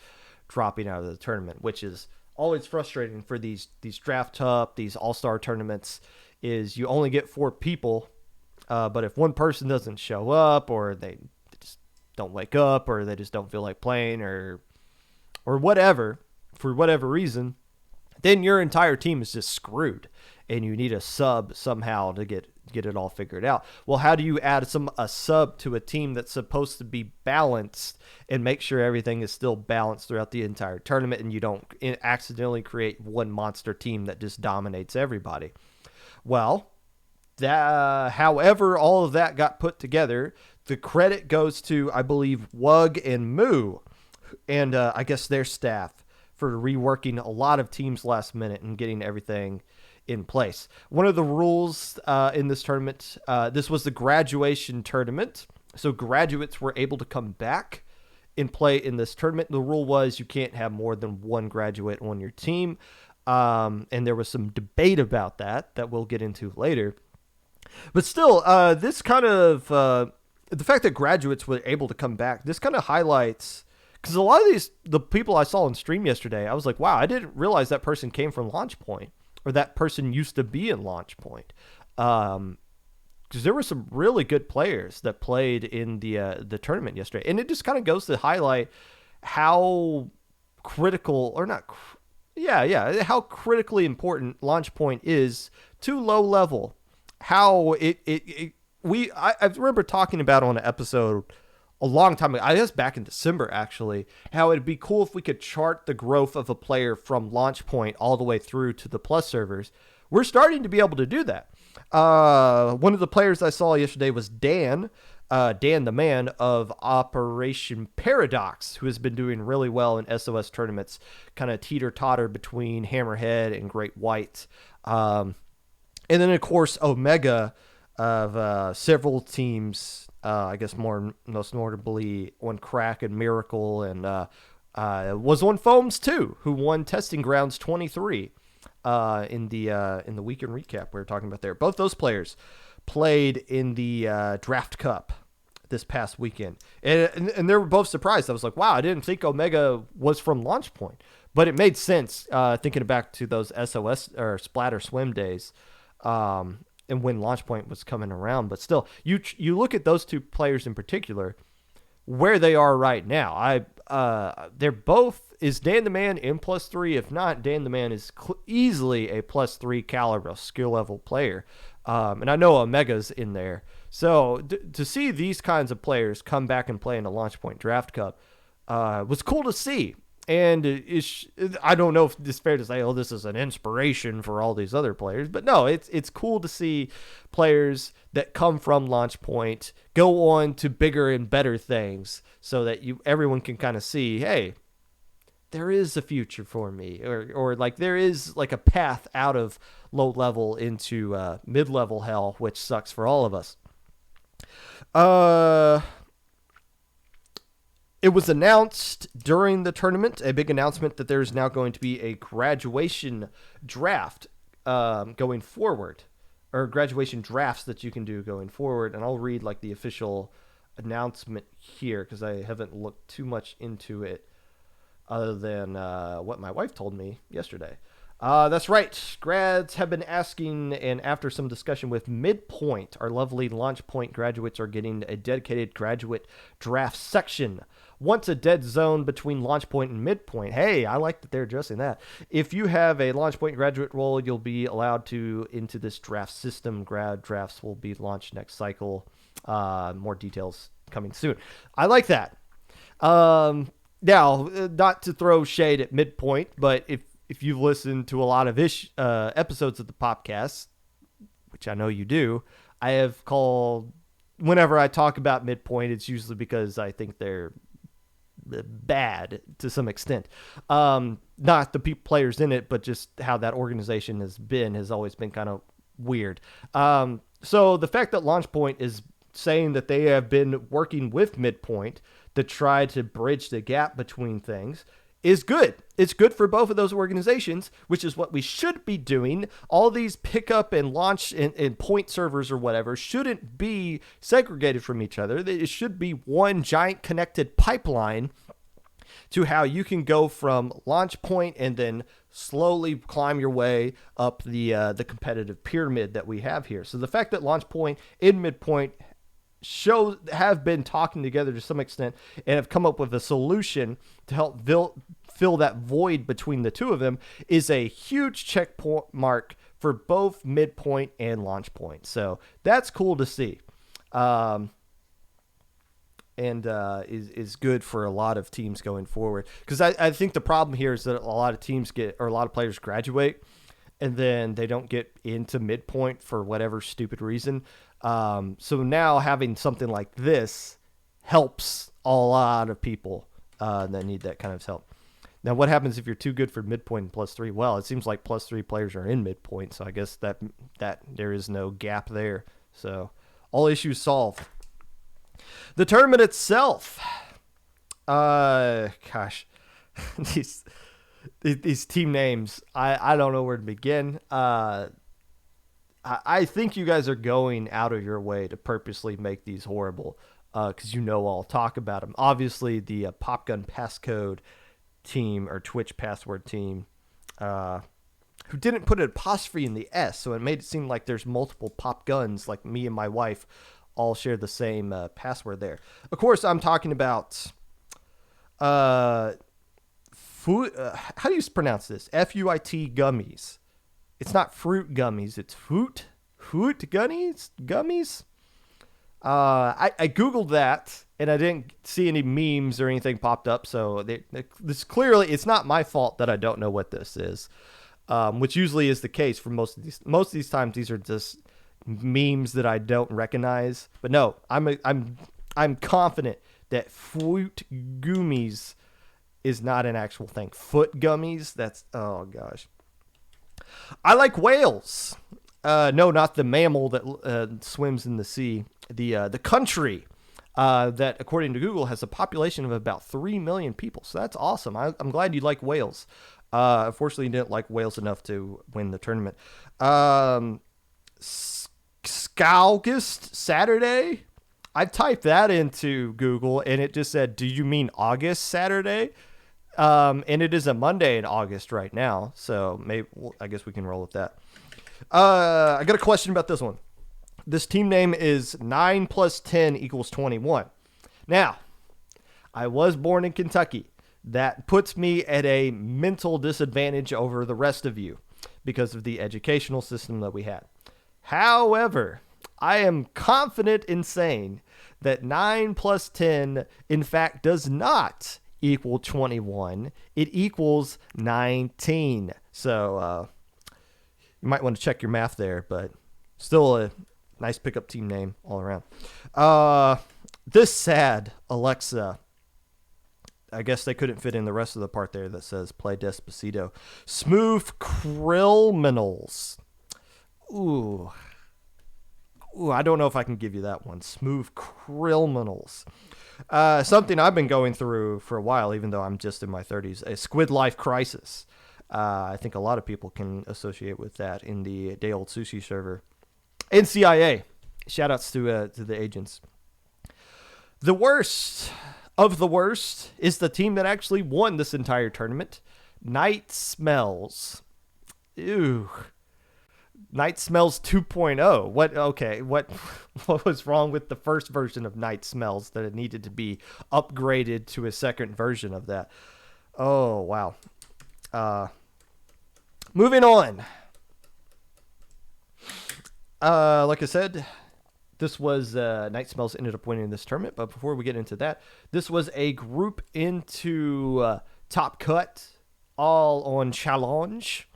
dropping out of the tournament, which is always frustrating for these draft cup, these all-star tournaments, is you only get 4 people, but if one person doesn't show up, or they just don't wake up, or they just don't feel like playing, or whatever, for whatever reason, then your entire team is just screwed, and you need a sub somehow to get it all figured out. Well, how do you add a sub to a team that's supposed to be balanced and make sure everything is still balanced throughout the entire tournament, and you don't accidentally create one monster team that just dominates everybody? Well, however all of that got put together, the credit goes to, I believe, Wug and Moo, and I guess their staff, for reworking a lot of teams last minute and getting everything in place. One of the rules in this tournament, this was the graduation tournament, so graduates were able to come back and play in this tournament. The rule was you can't have more than one graduate on your team, and there was some debate about that we'll get into later. But still, this kind of, the fact that graduates were able to come back, this kind of highlights, because a lot of the people I saw on stream yesterday, I was like, wow, I didn't realize that person came from Launch Point, or that person used to be in Launch Point. Because there were some really good players that played in the tournament yesterday. And it just kind of goes to highlight how critical, or not, how critically important Launch Point is to low level. How I remember talking about on an episode a long time ago, I guess back in December actually, how it'd be cool if we could chart the growth of a player from Launch Point all the way through to the Plus servers. We're starting to be able to do that. One of the players I saw yesterday was Dan the man of Operation Paradox, who has been doing really well in SOS tournaments, kind of teeter-totter between Hammerhead and Great White. And then, of course, Omega of several teams, I guess most notably on Crack and Miracle, and was on Foams too, who won Testing Grounds 23 in the weekend recap we were talking about there. Both those players played in the Draft Cup this past weekend, and they were both surprised. I was like, wow, I didn't think Omega was from Launch Point, but it made sense thinking back to those SOS or Splatter Swim days. And when Launch Point was coming around, but still, you look at those two players in particular, where they are right now. They're both, is Dan the Man in +3? If not, Dan the Man is easily a +3 caliber skill level player, and I know Omega's in there. So to see these kinds of players come back and play in the Launch Point Draft Cup was cool to see. And I don't know if it's fair to say, oh, this is an inspiration for all these other players. But no, it's cool to see players that come from Launch Point go on to bigger and better things, so that everyone can kind of see, hey, there is a future for me. Or like there is like a path out of low level into mid-level hell, which sucks for all of us. It was announced during the tournament, a big announcement that there's now going to be a graduation draft going forward, or graduation drafts that you can do going forward. And I'll read like the official announcement here because I haven't looked too much into it other than what my wife told me yesterday. That's right. Grads have been asking, and after some discussion with Midpoint, our lovely Launch Point graduates are getting a dedicated graduate draft section. Once a dead zone between Launch Point and Midpoint. Hey, I like that they're addressing that. If you have a Launch Point graduate role, you'll be allowed to into this draft system. Grad drafts will be launched next cycle. More details coming soon. I like that. Now, not to throw shade at Midpoint, but if you've listened to a lot of episodes of the Popcast, which I know you do, I have called, whenever I talk about Midpoint, it's usually because I think they're bad to some extent. Not the players in it, but just how that organization has always been kind of weird. So the fact that Launch Point is saying that they have been working with Midpoint to try to bridge the gap between things is good. It's good for both of those organizations, which is what we should be doing. All these pickup and launch and point servers or whatever shouldn't be segregated from each other. It should be one giant connected pipeline to how you can go from Launch Point and then slowly climb your way up the competitive pyramid that we have here. So the fact that Launch Point and Midpoint have been talking together to some extent and have come up with a solution to help fill that void between the two of them is a huge check mark for both Midpoint and Launch Point. So that's cool to see. And is good for a lot of teams going forward. Because I think the problem here is that a lot of players graduate and then they don't get into Midpoint for whatever stupid reason. So now having something like this helps a lot of people that need that kind of help. Now, what happens if you're too good for Midpoint and +3? Well, it seems like +3 players are in Midpoint, so I guess that there is no gap there. So all issues solved. The tournament itself, gosh, these team names, I don't know where to begin. I think you guys are going out of your way to purposely make these horrible, because I'll talk about them. Obviously, the Popgun passcode team or Twitch password team, who didn't put an apostrophe in the S, so it made it seem like there's multiple Pop Guns, like me and my wife all share the same password there. Of course, I'm talking about how do you pronounce this? FUIT gummies. It's not fruit gummies. It's Foot gummies. I googled that and I didn't see any memes or anything popped up. So it's not my fault that I don't know what this is, which usually is the case for most of these. Most of these times, these are just memes that I don't recognize. But no, I'm confident that fruit gummies is not an actual thing. Foot gummies. That's, oh gosh. I like whales. No, not the mammal that swims in the sea. The country that, according to Google, has a population of about 3 million people. So that's awesome. I'm glad you like whales. Unfortunately, you didn't like whales enough to win the tournament. Scougust Saturday. I typed that into Google and it just said, "Do you mean August Saturday?" And it is a Monday in August right now, so I guess we can roll with that. I got a question about this one. This team name is 9 + 10 = 21. Now, I was born in Kentucky. That puts me at a mental disadvantage over the rest of you because of the educational system that we had. However, I am confident in saying that 9 + 10, in fact, does not equal 21. It equals 19. So you might want to check your math there, but still a nice pickup team name all around. This sad Alexa, I guess they couldn't fit in the rest of the part there that says play Despacito. Smooth Criminals. Ooh, I don't know if I can give you that one. Smooth Criminals. something I've been going through for a while, even though I'm just in my 30s, a Squid life crisis. I think a lot of people can associate with that in the day-old sushi server. NCIA. Shout-outs to the agents. The worst of the worst is the team that actually won this entire tournament. Night Smells. Ew. Night Smells 2.0. What was wrong with the first version of Night Smells that it needed to be upgraded to a second version of that? Oh, wow. Moving on. Like I said, this was Night Smells ended up winning this tournament, but before we get into that, this was a group into Top Cut, all on challenge,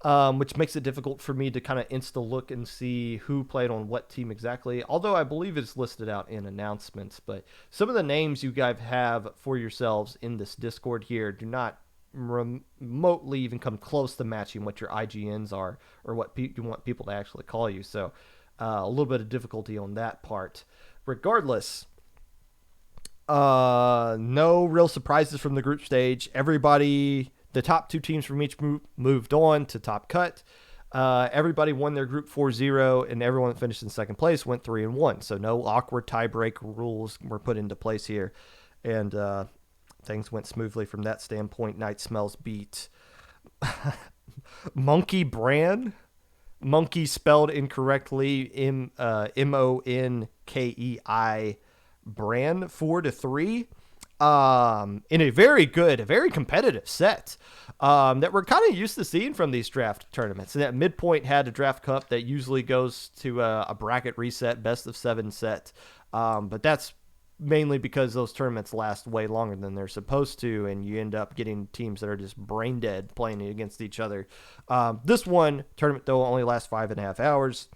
which makes it difficult for me to kind of insta look and see who played on what team exactly, although I believe it's listed out in announcements. But some of the names you guys have for yourselves in this Discord here do not remotely even come close to matching what your IGNs are or what you want people to actually call you. So a little bit of difficulty on that part. Regardless, no real surprises from the group stage. Everybody, the top two teams from each group moved on to Top Cut. Everybody won their group 4-0, and everyone that finished in second place went 3-1. So no awkward tiebreak rules were put into place here. And things went smoothly from that standpoint. Night Smells beat Monkey Bran. Monkey spelled incorrectly, Monkei Bran, 4-3. In a very good, a very competitive set that we're kind of used to seeing from these draft tournaments. And that midpoint had a draft cup that usually goes to a bracket reset, best of 7 set. But that's mainly because those tournaments last way longer than they're supposed to, and you end up getting teams that are just brain dead playing against each other. This one tournament, though, only lasts 5.5 hours.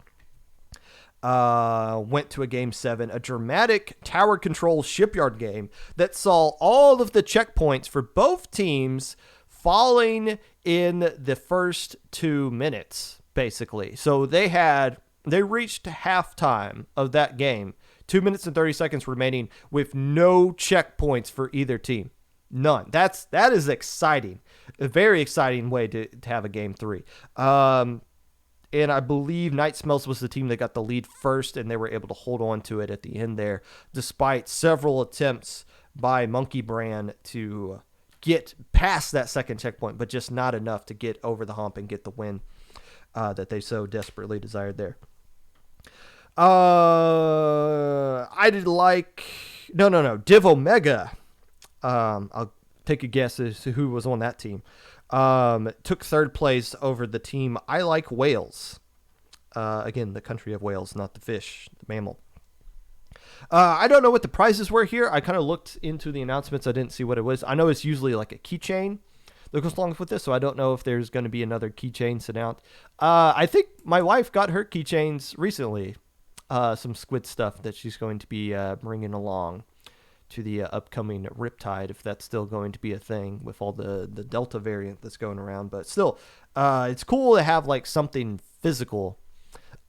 Went to a game 7, a dramatic tower control shipyard game that saw all of the checkpoints for both teams falling in the first 2 minutes, basically. So they reached halftime of that game, 2 minutes and 30 seconds remaining, with no checkpoints for either team. None. That is exciting. A very exciting way to have a game 3. And I believe Night Smells was the team that got the lead first, and they were able to hold on to it at the end there, despite several attempts by Monkey Bran to get past that second checkpoint, but just not enough to get over the hump and get the win that they so desperately desired there. I did like... No. Div Omega. I'll take a guess as to who was on that team. Took third place over the team I Like Whales. Again, the country of whales, not the fish, the mammal. I don't know what the prizes were here. I kind of looked into the announcements. I didn't see what it was. I know it's usually like a keychain that goes along with this, so I don't know if there's going to be another keychain sent out. I think my wife got her keychains recently. Some Squid stuff that she's going to be bringing along to the upcoming Riptide, if that's still going to be a thing with all the Delta variant that's going around. But still, it's cool to have like something physical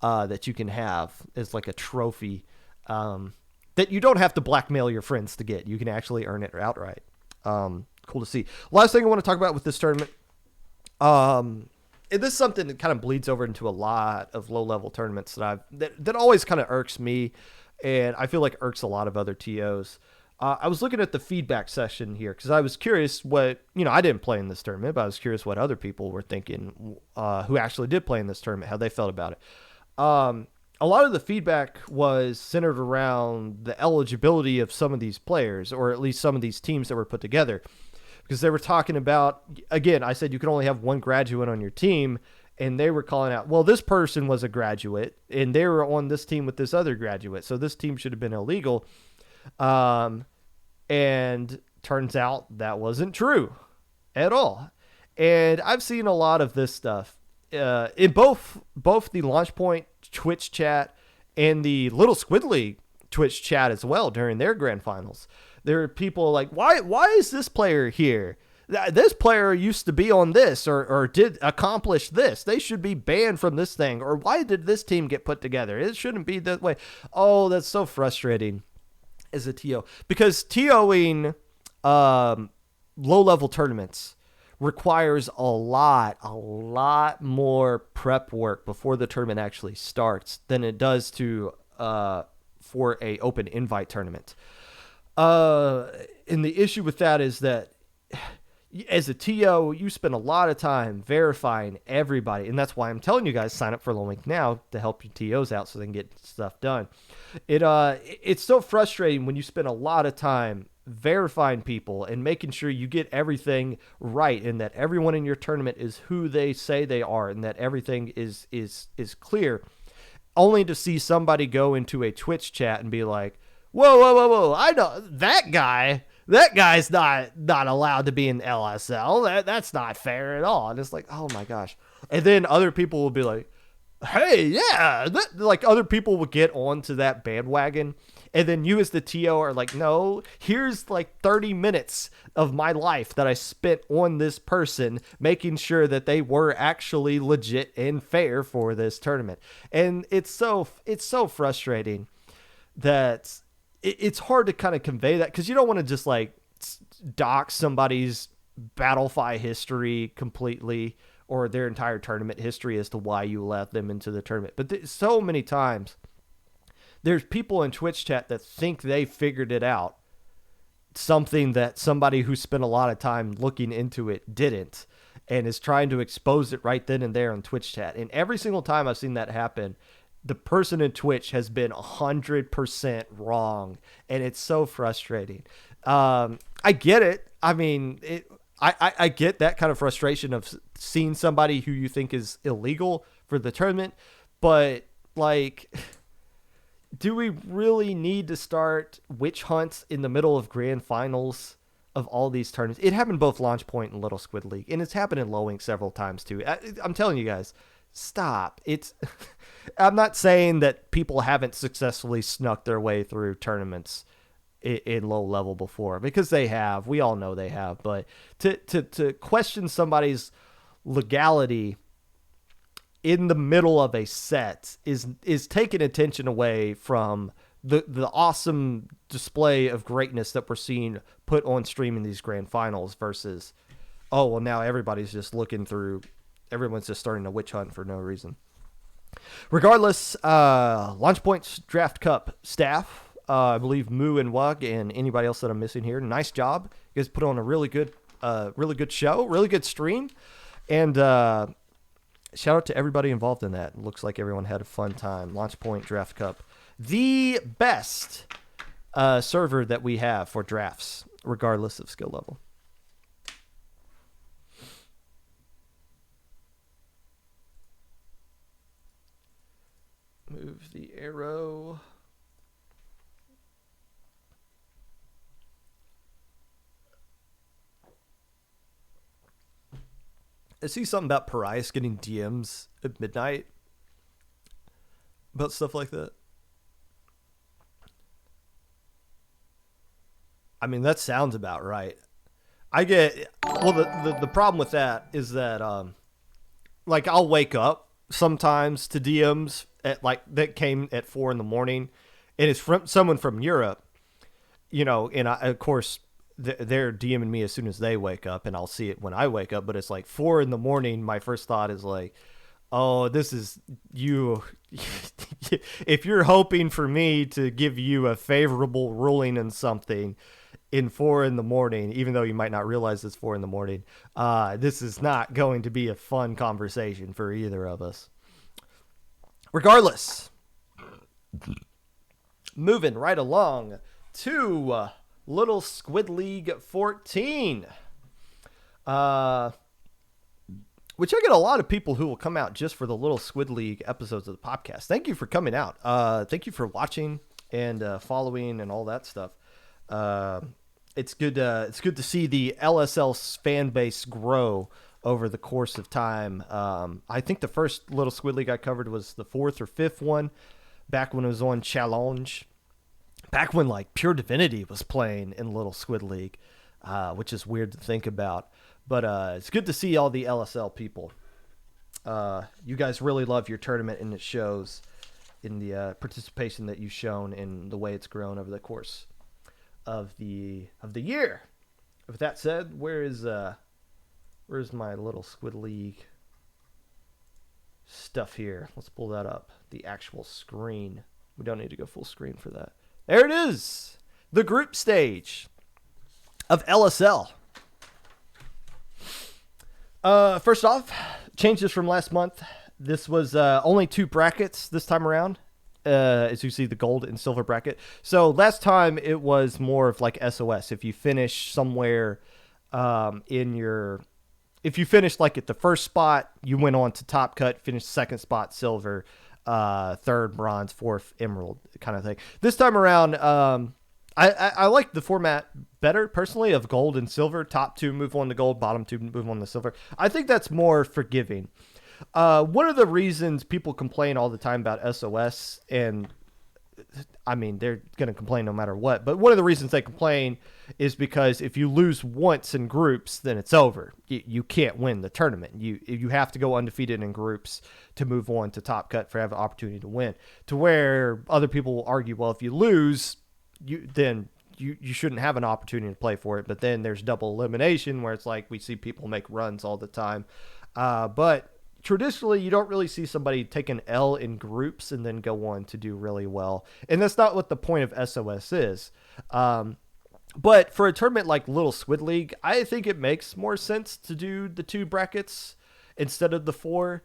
that you can have as like a trophy that you don't have to blackmail your friends to get. You can actually earn it outright. Cool to see. Last thing I want to talk about with this tournament, this is something that kind of bleeds over into a lot of low-level tournaments that always kind of irks me, and I feel like irks a lot of other TOs. I was looking at the feedback session here because I was curious what, I didn't play in this tournament, but I was curious what other people were thinking who actually did play in this tournament, how they felt about it. A lot of the feedback was centered around the eligibility of some of these players, or at least some of these teams that were put together. Because they were talking about, again, I said you could only have one graduate on your team, and they were calling out, well, this person was a graduate, and they were on this team with this other graduate, so this team should have been illegal. And turns out that wasn't true at all. And I've seen a lot of this stuff in both the Launch Point Twitch chat and the Little Squid League Twitch chat as well during their grand finals. There are people like, why is this player here? This player used to be on this or did accomplish this. They should be banned from this thing. Or why did this team get put together? It shouldn't be that way. Oh, that's so frustrating. as a TO, because TOing low-level tournaments requires a lot more prep work before the tournament actually starts than it does to for a open invite tournament. And the issue with that is that as a TO, you spend a lot of time verifying everybody, and that's why I'm telling you guys, sign up for Lone Week now to help your TOs out so they can get stuff done. It's so frustrating when you spend a lot of time verifying people and making sure you get everything right, and that everyone in your tournament is who they say they are, and that everything is clear, only to see somebody go into a Twitch chat and be like, whoa, I know that guy. That guy's not allowed to be in LSL. That's not fair at all. And it's like, oh my gosh. And then other people will be like, hey, yeah. Like other people will get onto that bandwagon. And then you as the TO are like, no, here's like 30 minutes of my life that I spent on this person, making sure that they were actually legit and fair for this tournament. And it's so frustrating that it's hard to kind of convey that, because you don't want to just like dox somebody's Battlefy history completely, or their entire tournament history as to why you let them into the tournament. But so many times there's people in Twitch chat that think they figured it out, something that somebody who spent a lot of time looking into it didn't, and is trying to expose it right then and there on Twitch chat. And every single time I've seen that happen, the person in Twitch has been 100% wrong, and it's so frustrating. I get it. I mean, I get that kind of frustration of seeing somebody who you think is illegal for the tournament, but like, do we really need to start witch hunts in the middle of grand finals of all these tournaments? It happened both Launch Point and Little Squid League, and it's happened in Low Wing several times too. I'm telling you guys, stop. I'm not saying that people haven't successfully snuck their way through tournaments in low level before, because they have. We all know they have. But to question somebody's legality in the middle of a set is taking attention away from the awesome display of greatness that we're seeing put on stream in these grand finals, versus, oh, well, now everybody's just looking through. Everyone's just starting a witch hunt for no reason. Regardless, Launch Point's Draft Cup staff, I believe Moo and Wug and anybody else that I'm missing here, nice job. You guys put on a really good show, really good stream, and shout out to everybody involved in that. It looks like everyone had a fun time. Launch Point Draft Cup, the best server that we have for drafts, regardless of skill level. Move the arrow. I see something about Parias getting DMs at midnight about stuff like that. I mean, that sounds about right. The problem with that is that like, I'll wake up sometimes to DMs at like that came at 4 a.m, and it's from someone from Europe, you know, and of course they're DMing me as soon as they wake up, and I'll see it when I wake up. But it's like 4 a.m. My first thought is like, oh, this is you. If you're hoping for me to give you a favorable ruling in something in 4 a.m, even though you might not realize it's 4 a.m, this is not going to be a fun conversation for either of us. Regardless, moving right along to Little Squid League 14, which I get a lot of people who will come out just for the Little Squid League episodes of the podcast. Thank you for coming out. Thank you for watching and following and all that stuff. It's good to see the LSL fan base grow over the course of time. I think the first Little Squid League I covered was the 4th or 5th one, back when it was on Challenge, back when like Pure Divinity was playing in Little Squid League, which is weird to think about. But it's good to see all the LSL people. You guys really love your tournament, and it shows in the participation that you've shown and the way it's grown over the course of the year. With that said, where's my little Squid League stuff here? Let's pull that up. The actual screen. We don't need to go full screen for that. There it is. The group stage of LSL. First off, changes from last month. This was only 2 brackets this time around. As you see, the gold and silver bracket. So last time it was more of like SOS. If you finish somewhere if you finished like at the first spot, you went on to top cut, finished second spot, silver, third, bronze, fourth, emerald kind of thing. This time around, I like the format better personally of gold and silver. Top 2 move on to gold, bottom 2 move on to silver. I think that's more forgiving. One of the reasons people complain all the time about SOS, and I mean, they're going to complain no matter what, but one of the reasons they complain is because if you lose once in groups, then it's over. You can't win the tournament. You have to go undefeated in groups to move on to top cut for have an opportunity to win. To where other people will argue, well, if you lose, then you shouldn't have an opportunity to play for it. But then there's double elimination where it's like we see people make runs all the time. But traditionally, you don't really see somebody take an L in groups and then go on to do really well. And that's not what the point of SOS is. But for a tournament like Little Squid League, I think it makes more sense to do the 2 brackets instead of the 4.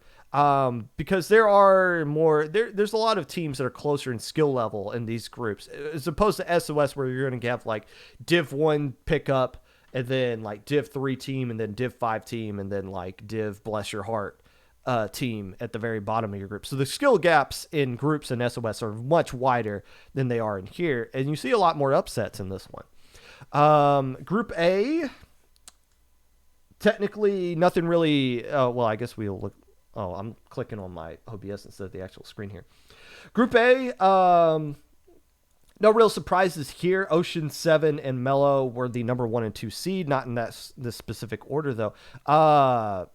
Because there are there's a lot of teams that are closer in skill level in these groups, as opposed to SOS where you're going to have like Div 1 pickup and then like Div 3 team and then Div 5 team and then like Div Bless Your Heart team at the very bottom of your group. So the skill gaps in groups in SOS are much wider than they are in here. And you see a lot more upsets in this one. Group A, technically nothing really, well, I guess we'll look. Oh, I'm clicking on my OBS instead of the actual screen here. Group A, no real surprises here. Ocean 7 and Mellow were the number 1 and 2 seed, not in this specific order though. I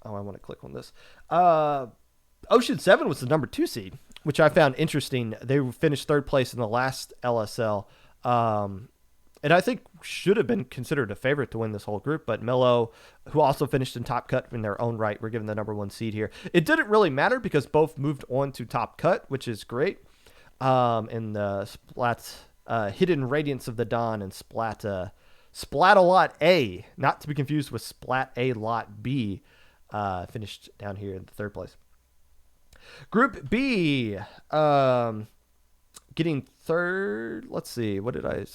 want to click on this. Ocean 7 was the number 2 seed, which I found interesting. They finished 3rd place in the last LSL. And I think should have been considered a favorite to win this whole group, but Mellow, who also finished in top cut in their own right, were given the number 1 seed here. It didn't really matter because both moved on to top cut, which is great. In the Splat, Hidden Radiance of the Dawn and Splat-A-Lot A, not to be confused with Splat-A-Lot B, finished down here in the 3rd place. Group B, getting 3rd. Let's see. What did I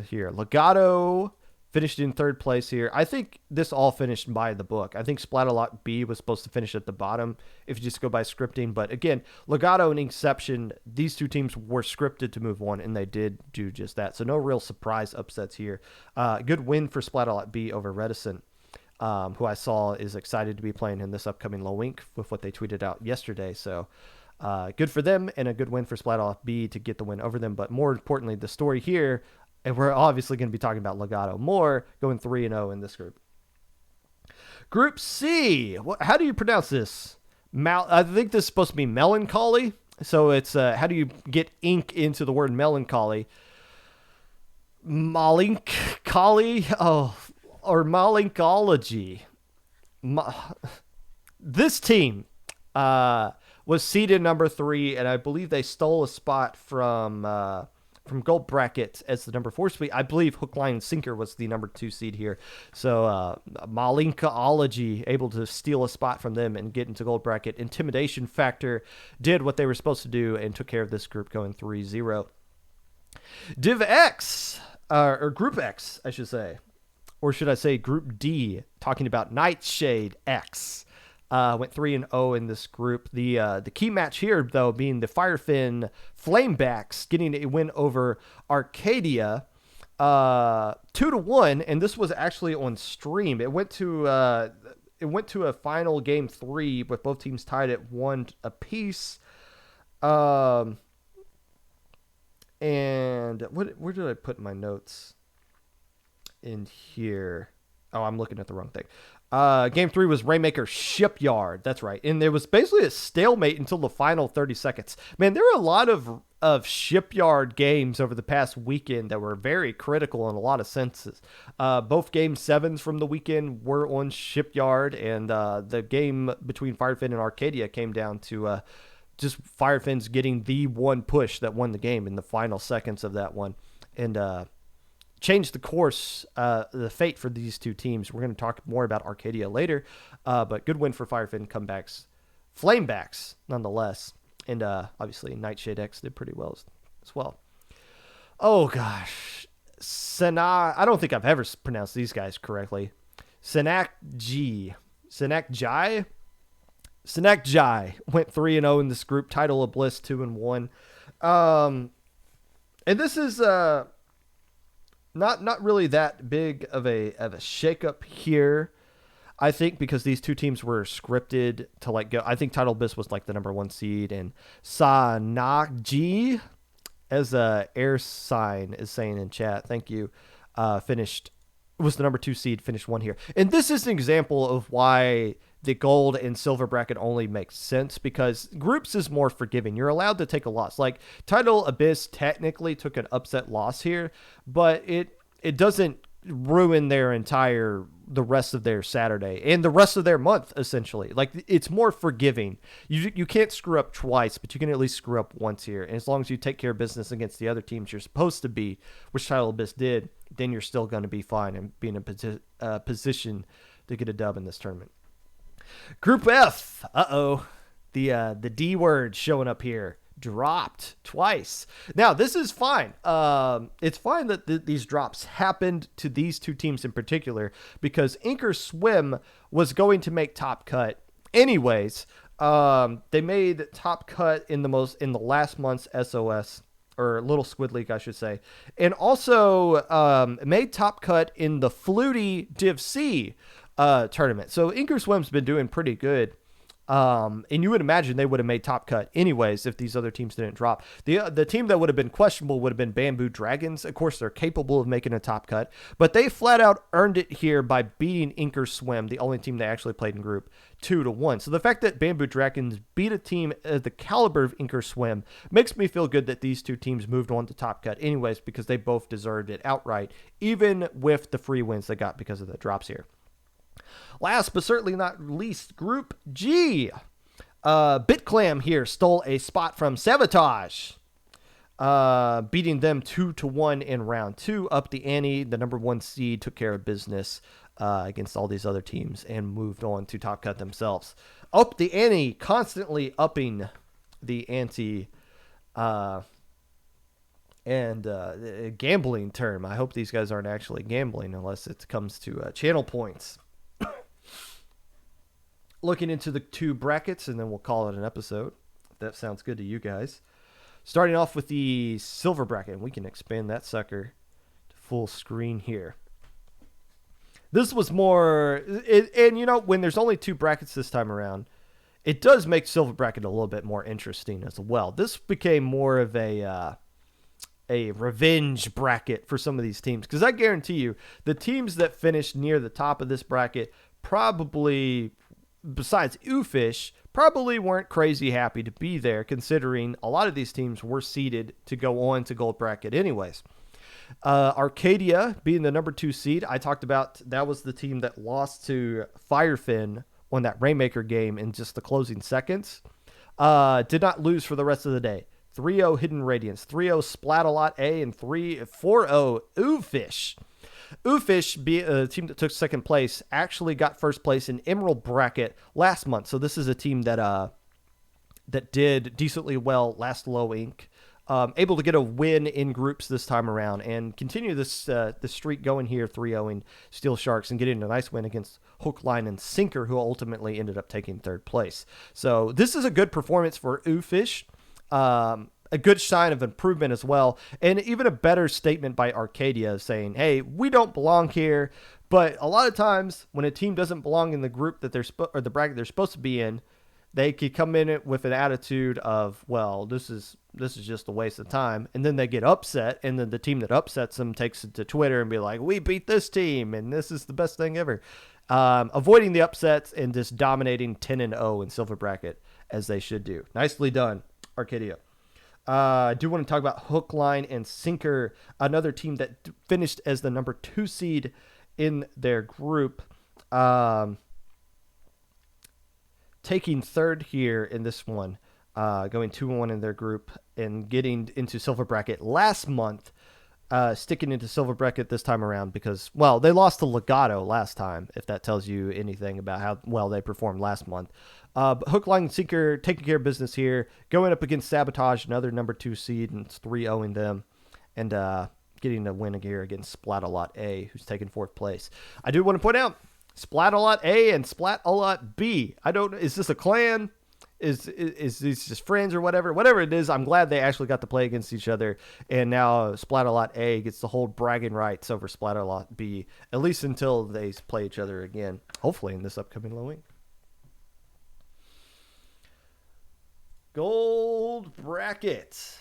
here? Legato finished in 3rd place here. I think this all finished by the book. I think Splat-A-Lot B was supposed to finish at the bottom if you just go by scripting. But again, Legato and Inception, these 2 teams were scripted to move on, and they did do just that. So no real surprise upsets here. Good win for Splat-A-Lot B over Reticent, who I saw is excited to be playing in this upcoming Low Wink with what they tweeted out yesterday. So good for them, and a good win for Splat-A-Lot B to get the win over them. But more importantly, the story here, and we're obviously going to be talking about Legato more, going 3-0 in this group. Group C, how do you pronounce this? I think this is supposed to be melancholy. So it's how do you get ink into the word melancholy? Malincholy, or Malinkology. This team was seeded number 3, and I believe they stole a spot from Gold Bracket as the number 4 seed. I believe Hook, Line, and Sinker was the number 2 seed here. So Malinkology able to steal a spot from them and get into Gold Bracket. Intimidation Factor did what they were supposed to do and took care of this group, going 3-0. Div X, or Group X, I should say. Or should I say Group D, talking about Nightshade X. Went 3-0 in this group. The key match here, though, being the Firefin Flamebacks getting a win over Arcadia, 2-1, and this was actually on stream. It went to a final game 3 with both teams tied at 1 apiece. And where did I put my notes? In here. Oh, I'm looking at the wrong thing. Game 3 was Rainmaker Shipyard. That's right. And there was basically a stalemate until the final 30 seconds. Man, there are a lot of of Shipyard games over the past weekend that were very critical in a lot of senses. Both game 7s from the weekend were on Shipyard, and the game between Firefin and Arcadia came down to just Firefin's getting the one push that won the game in the final seconds of that one, and changed the course, the fate for these two teams. We're going to talk more about Arcadia later, but good win for Firefin comebacks. Flamebacks, nonetheless. And obviously, Nightshade X did pretty well as well. Oh, gosh. I don't think I've ever pronounced these guys correctly. Senak Jai went 3-0 in this group. Title of Bliss 2-1. And this is not really that big of a shakeup here. I think because these two teams were scripted to like go. I think Title Bliss was like the number 1 seed, and Sanakji, as air sign is saying in chat, thank you, was the number 2 seed, finished 1 here. And this is an example of why the gold and silver bracket only makes sense, because groups is more forgiving. You're allowed to take a loss. Like Title Abyss technically took an upset loss here, but it doesn't ruin the rest of their Saturday and the rest of their month, essentially. Like, it's more forgiving. You can't screw up twice, but you can at least screw up once here. And as long as you take care of business against the other teams you're supposed to be, which Title Abyss did, then you're still going to be fine and be in a position to get a dub in this tournament. Group F. The D word showing up here. Dropped twice. Now, this is fine. It's fine that these drops happened to these two teams in particular, because Inker Swim was going to make top cut anyways. They made top cut in the last month's SOS, or Little Squid League, I should say, and also made top cut in the Flutie Div C tournament. So Inker Swim's been doing pretty good. And you would imagine they would have made top cut anyways if these other teams didn't drop. The team that would have been questionable would have been Bamboo Dragons. Of course, they're capable of making a top cut, but they flat out earned it here by beating Inker Swim, the only team they actually played in group, 2-1. So the fact that Bamboo Dragons beat a team at the caliber of Inker Swim makes me feel good that these two teams moved on to top cut anyways, because they both deserved it outright, even with the free wins they got because of the drops here. Last but certainly not least, Group G. BitClam here stole a spot from Sabotage, beating them 2-1 in round 2. Up the ante, the number 1 seed took care of business against all these other teams and moved on to top cut themselves. Up the ante, constantly upping the ante. And a gambling term. I hope these guys aren't actually gambling unless it comes to channel points. Looking into the 2 brackets, and then we'll call it an episode, if that sounds good to you guys. Starting off with the silver bracket, and we can expand that sucker to full screen here. This was more, and you know, when there's only 2 brackets this time around, it does make silver bracket a little bit more interesting as well. This became more of a revenge bracket for some of these teams, because I guarantee you, the teams that finished near the top of this bracket probably, besides Oofish, probably weren't crazy happy to be there, considering a lot of these teams were seeded to go on to gold bracket anyways. Arcadia being the number 2 seed, I talked about that was the team that lost to Firefin on that Rainmaker game in just the closing seconds. Did not lose for the rest of the day. 3-0 Hidden Radiance, 3-0 Splat-A-Lot A, and 4-0 Oofish. Oofish, a team that took second place, actually got first place in Emerald bracket last month. So this is a team that did decently well last low ink. Able to get a win in groups this time around and continue this streak going here, 3-0ing Steel Sharks and getting a nice win against Hook, Line, and Sinker, who ultimately ended up taking third place. So this is a good performance for Oofish. A good sign of improvement as well, and even a better statement by Arcadia saying, hey, we don't belong here. But a lot of times when a team doesn't belong in the group that or the bracket they're supposed to be in, they could come in it with an attitude of, well, this is just a waste of time, and then they get upset, and then the team that upsets them takes it to Twitter and be like, we beat this team and this is the best thing ever. Avoiding the upsets and just dominating 10-0 in silver bracket as they should do. Nicely done, Arcadia. I do want to talk about Hook, Line, and Sinker, another team that finished as the number 2 seed in their group. Taking third here in this one, going 2-1 in their group and getting into silver bracket last month, sticking into silver bracket this time around because, well, they lost to Legato last time, if that tells you anything about how well they performed last month. But Hook, Line, and Sinker taking care of business here, going up against Sabotage, another number 2 seed, and it's 3-0ing them, and getting a win here against Splat-A-Lot A, who's taking 4th place. I do want to point out, Splat-A-Lot A and Splat-A-Lot B. I don't. Is this a clan? Is these just friends or whatever? Whatever it is, I'm glad they actually got to play against each other. And now Splat-A-Lot A gets the whole bragging rights over Splat-A-Lot B, at least until they play each other again. Hopefully in this upcoming low week. Gold bracket.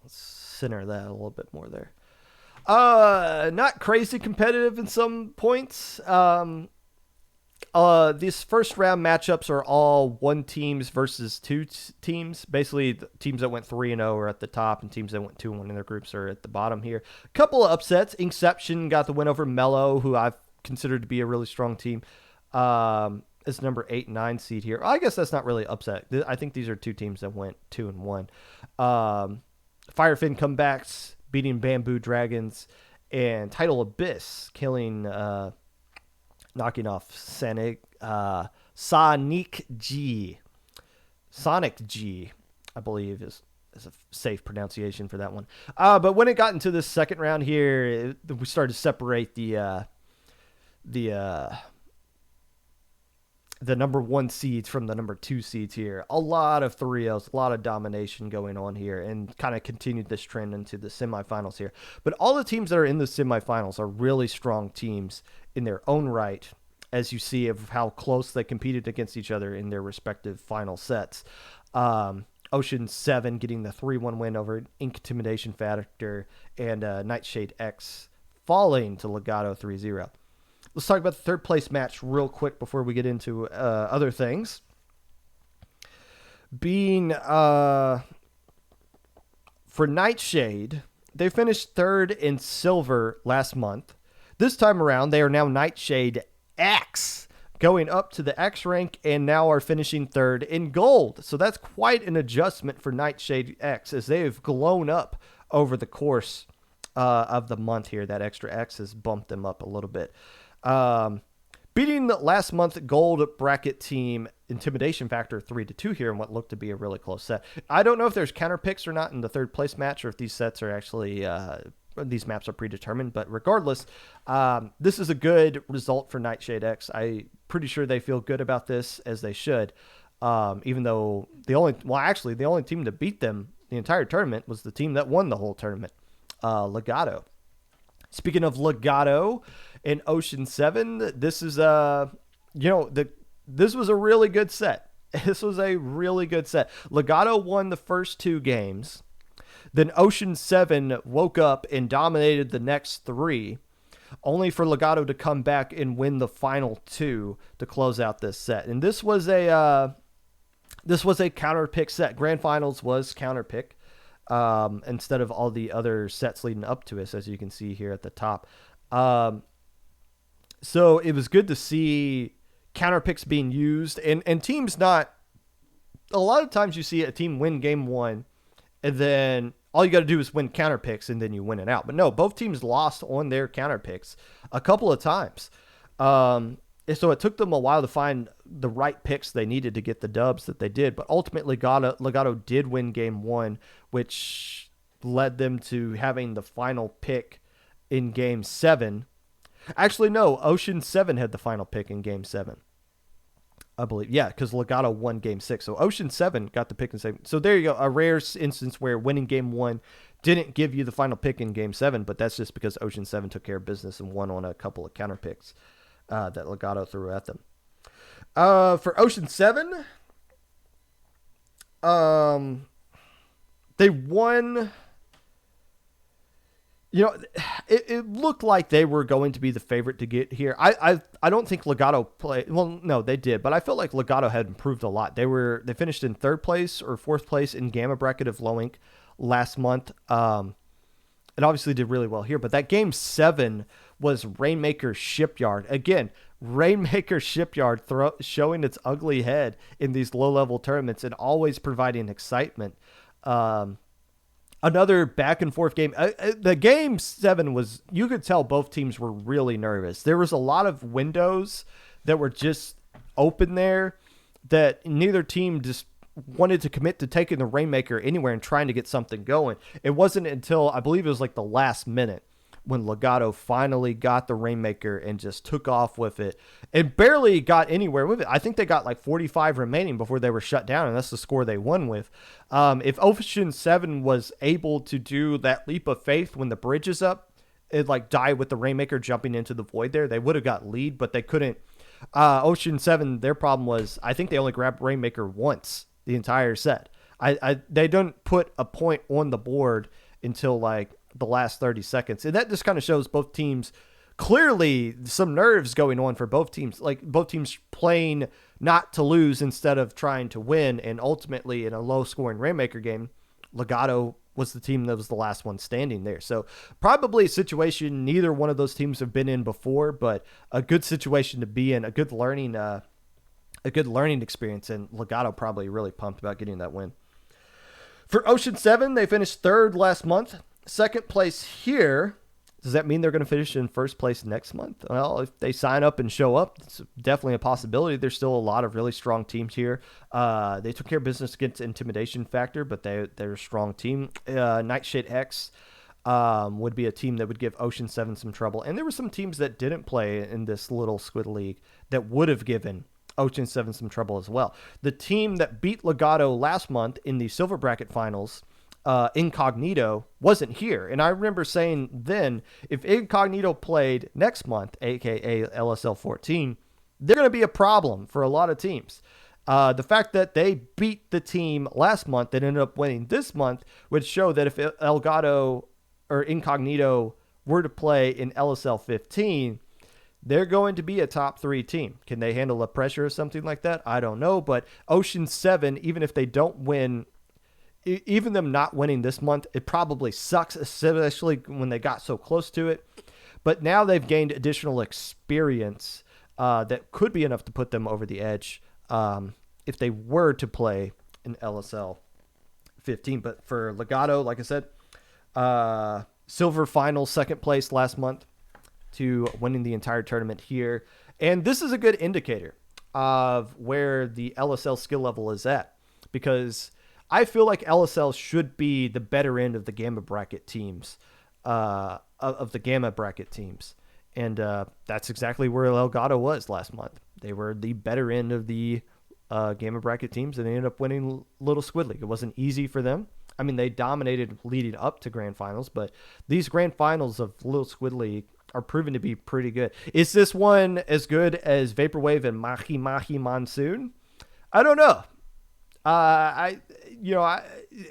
Let's center that a little bit more there. Not crazy competitive in some points. These first round matchups are all 1 teams versus 2 teams. Basically, the teams that went 3-0 are at the top, and teams that went 2-1 in their groups are at the bottom here. A couple of upsets. Inception got the win over Mello, who I've considered to be a really strong team. It's number 8 and 9 seed here. I guess that's not really upset. I think these are 2 teams that went 2-1. Firefin comebacks, beating Bamboo Dragons, and Title Abyss killing, knocking off Sonic G. Sonic G, I believe is a safe pronunciation for that one. But when it got into this second round here, we started to separate the number 1 seeds from the number 2 seeds here. A lot of 3-0s, a lot of domination going on here, and kind of continued this trend into the semifinals here. But all the teams that are in the semifinals are really strong teams in their own right, as you see of how close they competed against each other in their respective final sets. Ocean 7 getting the 3-1 win over Intimidation Factor, and Nightshade X falling to Legato 3-0. Let's talk about the 3rd place match real quick before we get into other things. Being for Nightshade, they finished 3rd in silver last month. This time around, they are now Nightshade X, going up to the X rank, and now are finishing 3rd in gold. So that's quite an adjustment for Nightshade X, as they have blown up over the course of the month here. That extra X has bumped them up a little bit. Beating the last month gold bracket team Intimidation Factor 3-2 here in what looked to be a really close set. I don't know if there's counter picks or not in the 3rd place match, or if these sets are actually these maps are predetermined, but regardless, this is a good result for Nightshade X. I'm pretty sure they feel good about this, as they should, even though the only team to beat them the entire tournament was the team that won the whole tournament, Legato. Speaking of Legato in Ocean 7, this is this was a really good set. This was a really good set. Legato won the first 2 games. Then Ocean 7 woke up and dominated the next 3, only for Legato to come back and win the final 2 to close out this set. And this was a counter pick set. Grand Finals was counter pick, instead of all the other sets leading up to us, as you can see here at the top. So it was good to see counter picks being used, and teams not. A lot of times you see a team win game 1, and then all you got to do is win counter picks, and then you win it out. But no, both teams lost on their counter picks a couple of times. So it took them a while to find the right picks they needed to get the dubs that they did. But ultimately, Legato did win game 1, which led them to having the final pick in game 7. Actually, no, Ocean 7 had the final pick in game 7. I believe. Yeah, because Legato won game 6. So Ocean 7 got the pick in 7. So there you go. A rare instance where winning game 1 didn't give you the final pick in game 7, but that's just because Ocean 7 took care of business and won on a couple of counter picks that Legato threw at them. For Ocean 7, they won. it looked like they were going to be the favorite to get here. I don't think Legato played. Well, no, they did, but I felt like Legato had improved a lot. They finished in 3rd place or 4th place in Gamma Bracket of Low Inc. last month. It obviously did really well here, but that game 7 was Rainmaker Shipyard. Again, Rainmaker Shipyard showing its ugly head in these low-level tournaments and always providing excitement. Another back-and-forth game. The game 7 was, you could tell both teams were really nervous. There was a lot of windows that were just open there that neither team just wanted to commit to taking the Rainmaker anywhere and trying to get something going. It wasn't until, I believe it was like the last minute, when Legato finally got the Rainmaker and just took off with it and barely got anywhere with it. I think they got like 45 remaining before they were shut down, and that's the score they won with. If Ocean 7 was able to do that leap of faith when the bridge is up, it like die with the Rainmaker jumping into the void there, they would have got lead, but they couldn't. Ocean 7, their problem was, I think they only grabbed Rainmaker once the entire set. They don't put a point on the board until like the last 30 seconds. And that just kind of shows both teams clearly some nerves going on for both teams, like both teams playing not to lose instead of trying to win. And ultimately in a low scoring Rainmaker game, Legato was the team that was the last one standing there. So probably a situation neither one of those teams have been in before, but a good situation to be in, a good learning experience, and Legato probably really pumped about getting that win. For Ocean 7, they finished 3rd last month. 2nd place here. Does that mean they're going to finish in 1st place next month? Well, if they sign up and show up, it's definitely a possibility. There's still a lot of really strong teams here. They took care of business against Intimidation Factor, but they're a strong team. Nightshade X would be a team that would give Ocean 7 some trouble. And there were some teams that didn't play in this little Squid League that would have given Ocean 7 some trouble as well. The team that beat Legato last month in the Silver Bracket Finals, Incognito, wasn't here. And I remember saying then, if Incognito played next month, aka LSL 14, they're going to be a problem for a lot of teams. The fact that they beat the team last month that ended up winning this month would show that if Elgato or Incognito were to play in LSL 15, they're going to be a top 3 team. Can they handle the pressure or something like that? I don't know. But Ocean 7, even if they don't win, even them not winning this month, it probably sucks, especially when they got so close to it. But now they've gained additional experience that could be enough to put them over the edge if they were to play in LSL 15. But for Legato, like I said, silver final, 2nd place last month to winning the entire tournament here. And this is a good indicator of where the LSL skill level is at, because I feel like LSL should be the better end of the Gamma Bracket teams, of the Gamma Bracket teams. And that's exactly where Elgato was last month. They were the better end of the Gamma Bracket teams, and they ended up winning Little Squid League. It wasn't easy for them. I mean, they dominated leading up to Grand Finals, but these Grand Finals of Little Squid League are proven to be pretty good. Is this one as good as Vaporwave and Mahi Mahi Monsoon? I don't know.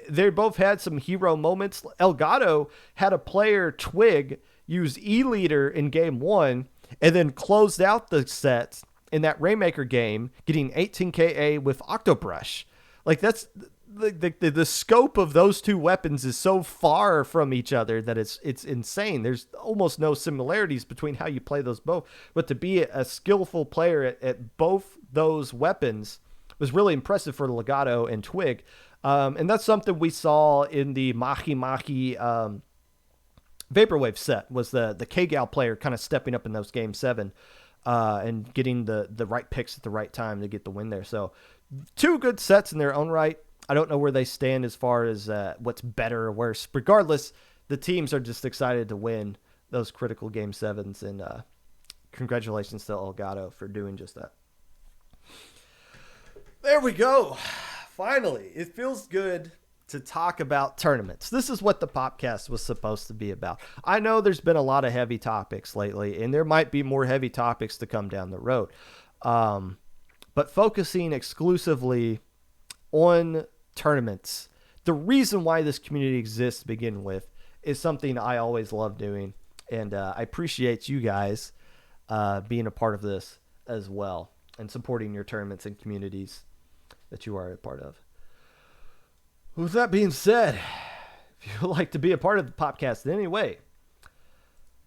They both had some hero moments. Elgato had a player, Twig, use E-Leader in game 1 and then closed out the set in that Rainmaker game, getting 18 KA with Octobrush. Like, that's the scope of those two weapons is so far from each other that it's insane. There's almost no similarities between how you play those both. But to be a skillful player at both those weapons was really impressive for Legato and Twig. And that's something we saw in the Mahi Mahi Vaporwave set, was the K-Gal player kind of stepping up in those game 7 and getting the right picks at the right time to get the win there. So 2 good sets in their own right. I don't know where they stand as far as what's better or worse. Regardless, the teams are just excited to win those critical game 7s, and congratulations to Elgato for doing just that. There we go. Finally, it feels good to talk about tournaments. This is what the Popcast was supposed to be about. I know there's been a lot of heavy topics lately, and there might be more heavy topics to come down the road. But focusing exclusively on tournaments, the reason why this community exists to begin with is something I always love doing. And I appreciate you guys being a part of this as well and supporting your tournaments and communities that you are a part of. With that being said, if you would like to be a part of the Popcast in any way,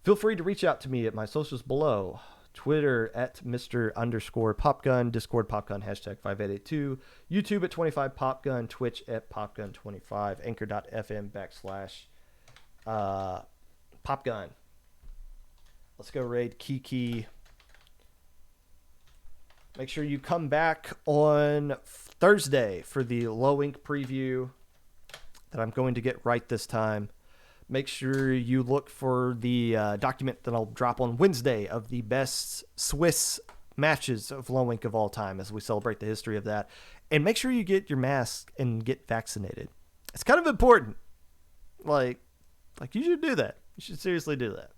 feel free to reach out to me at my socials below. Twitter at Mr_Popgun, Discord Popgun, #5882, YouTube at 25Popgun, Twitch at Popgun25, Anchor.fm/Popgun. Let's go raid Kiki. Make sure you come back on Thursday for the Low Ink preview that I'm going to get right this time. Make sure you look for the document that I'll drop on Wednesday of the best Swiss matches of Low Ink of all time as we celebrate the history of that. And make sure you get your mask and get vaccinated. It's kind of important. Like you should do that. You should seriously do that.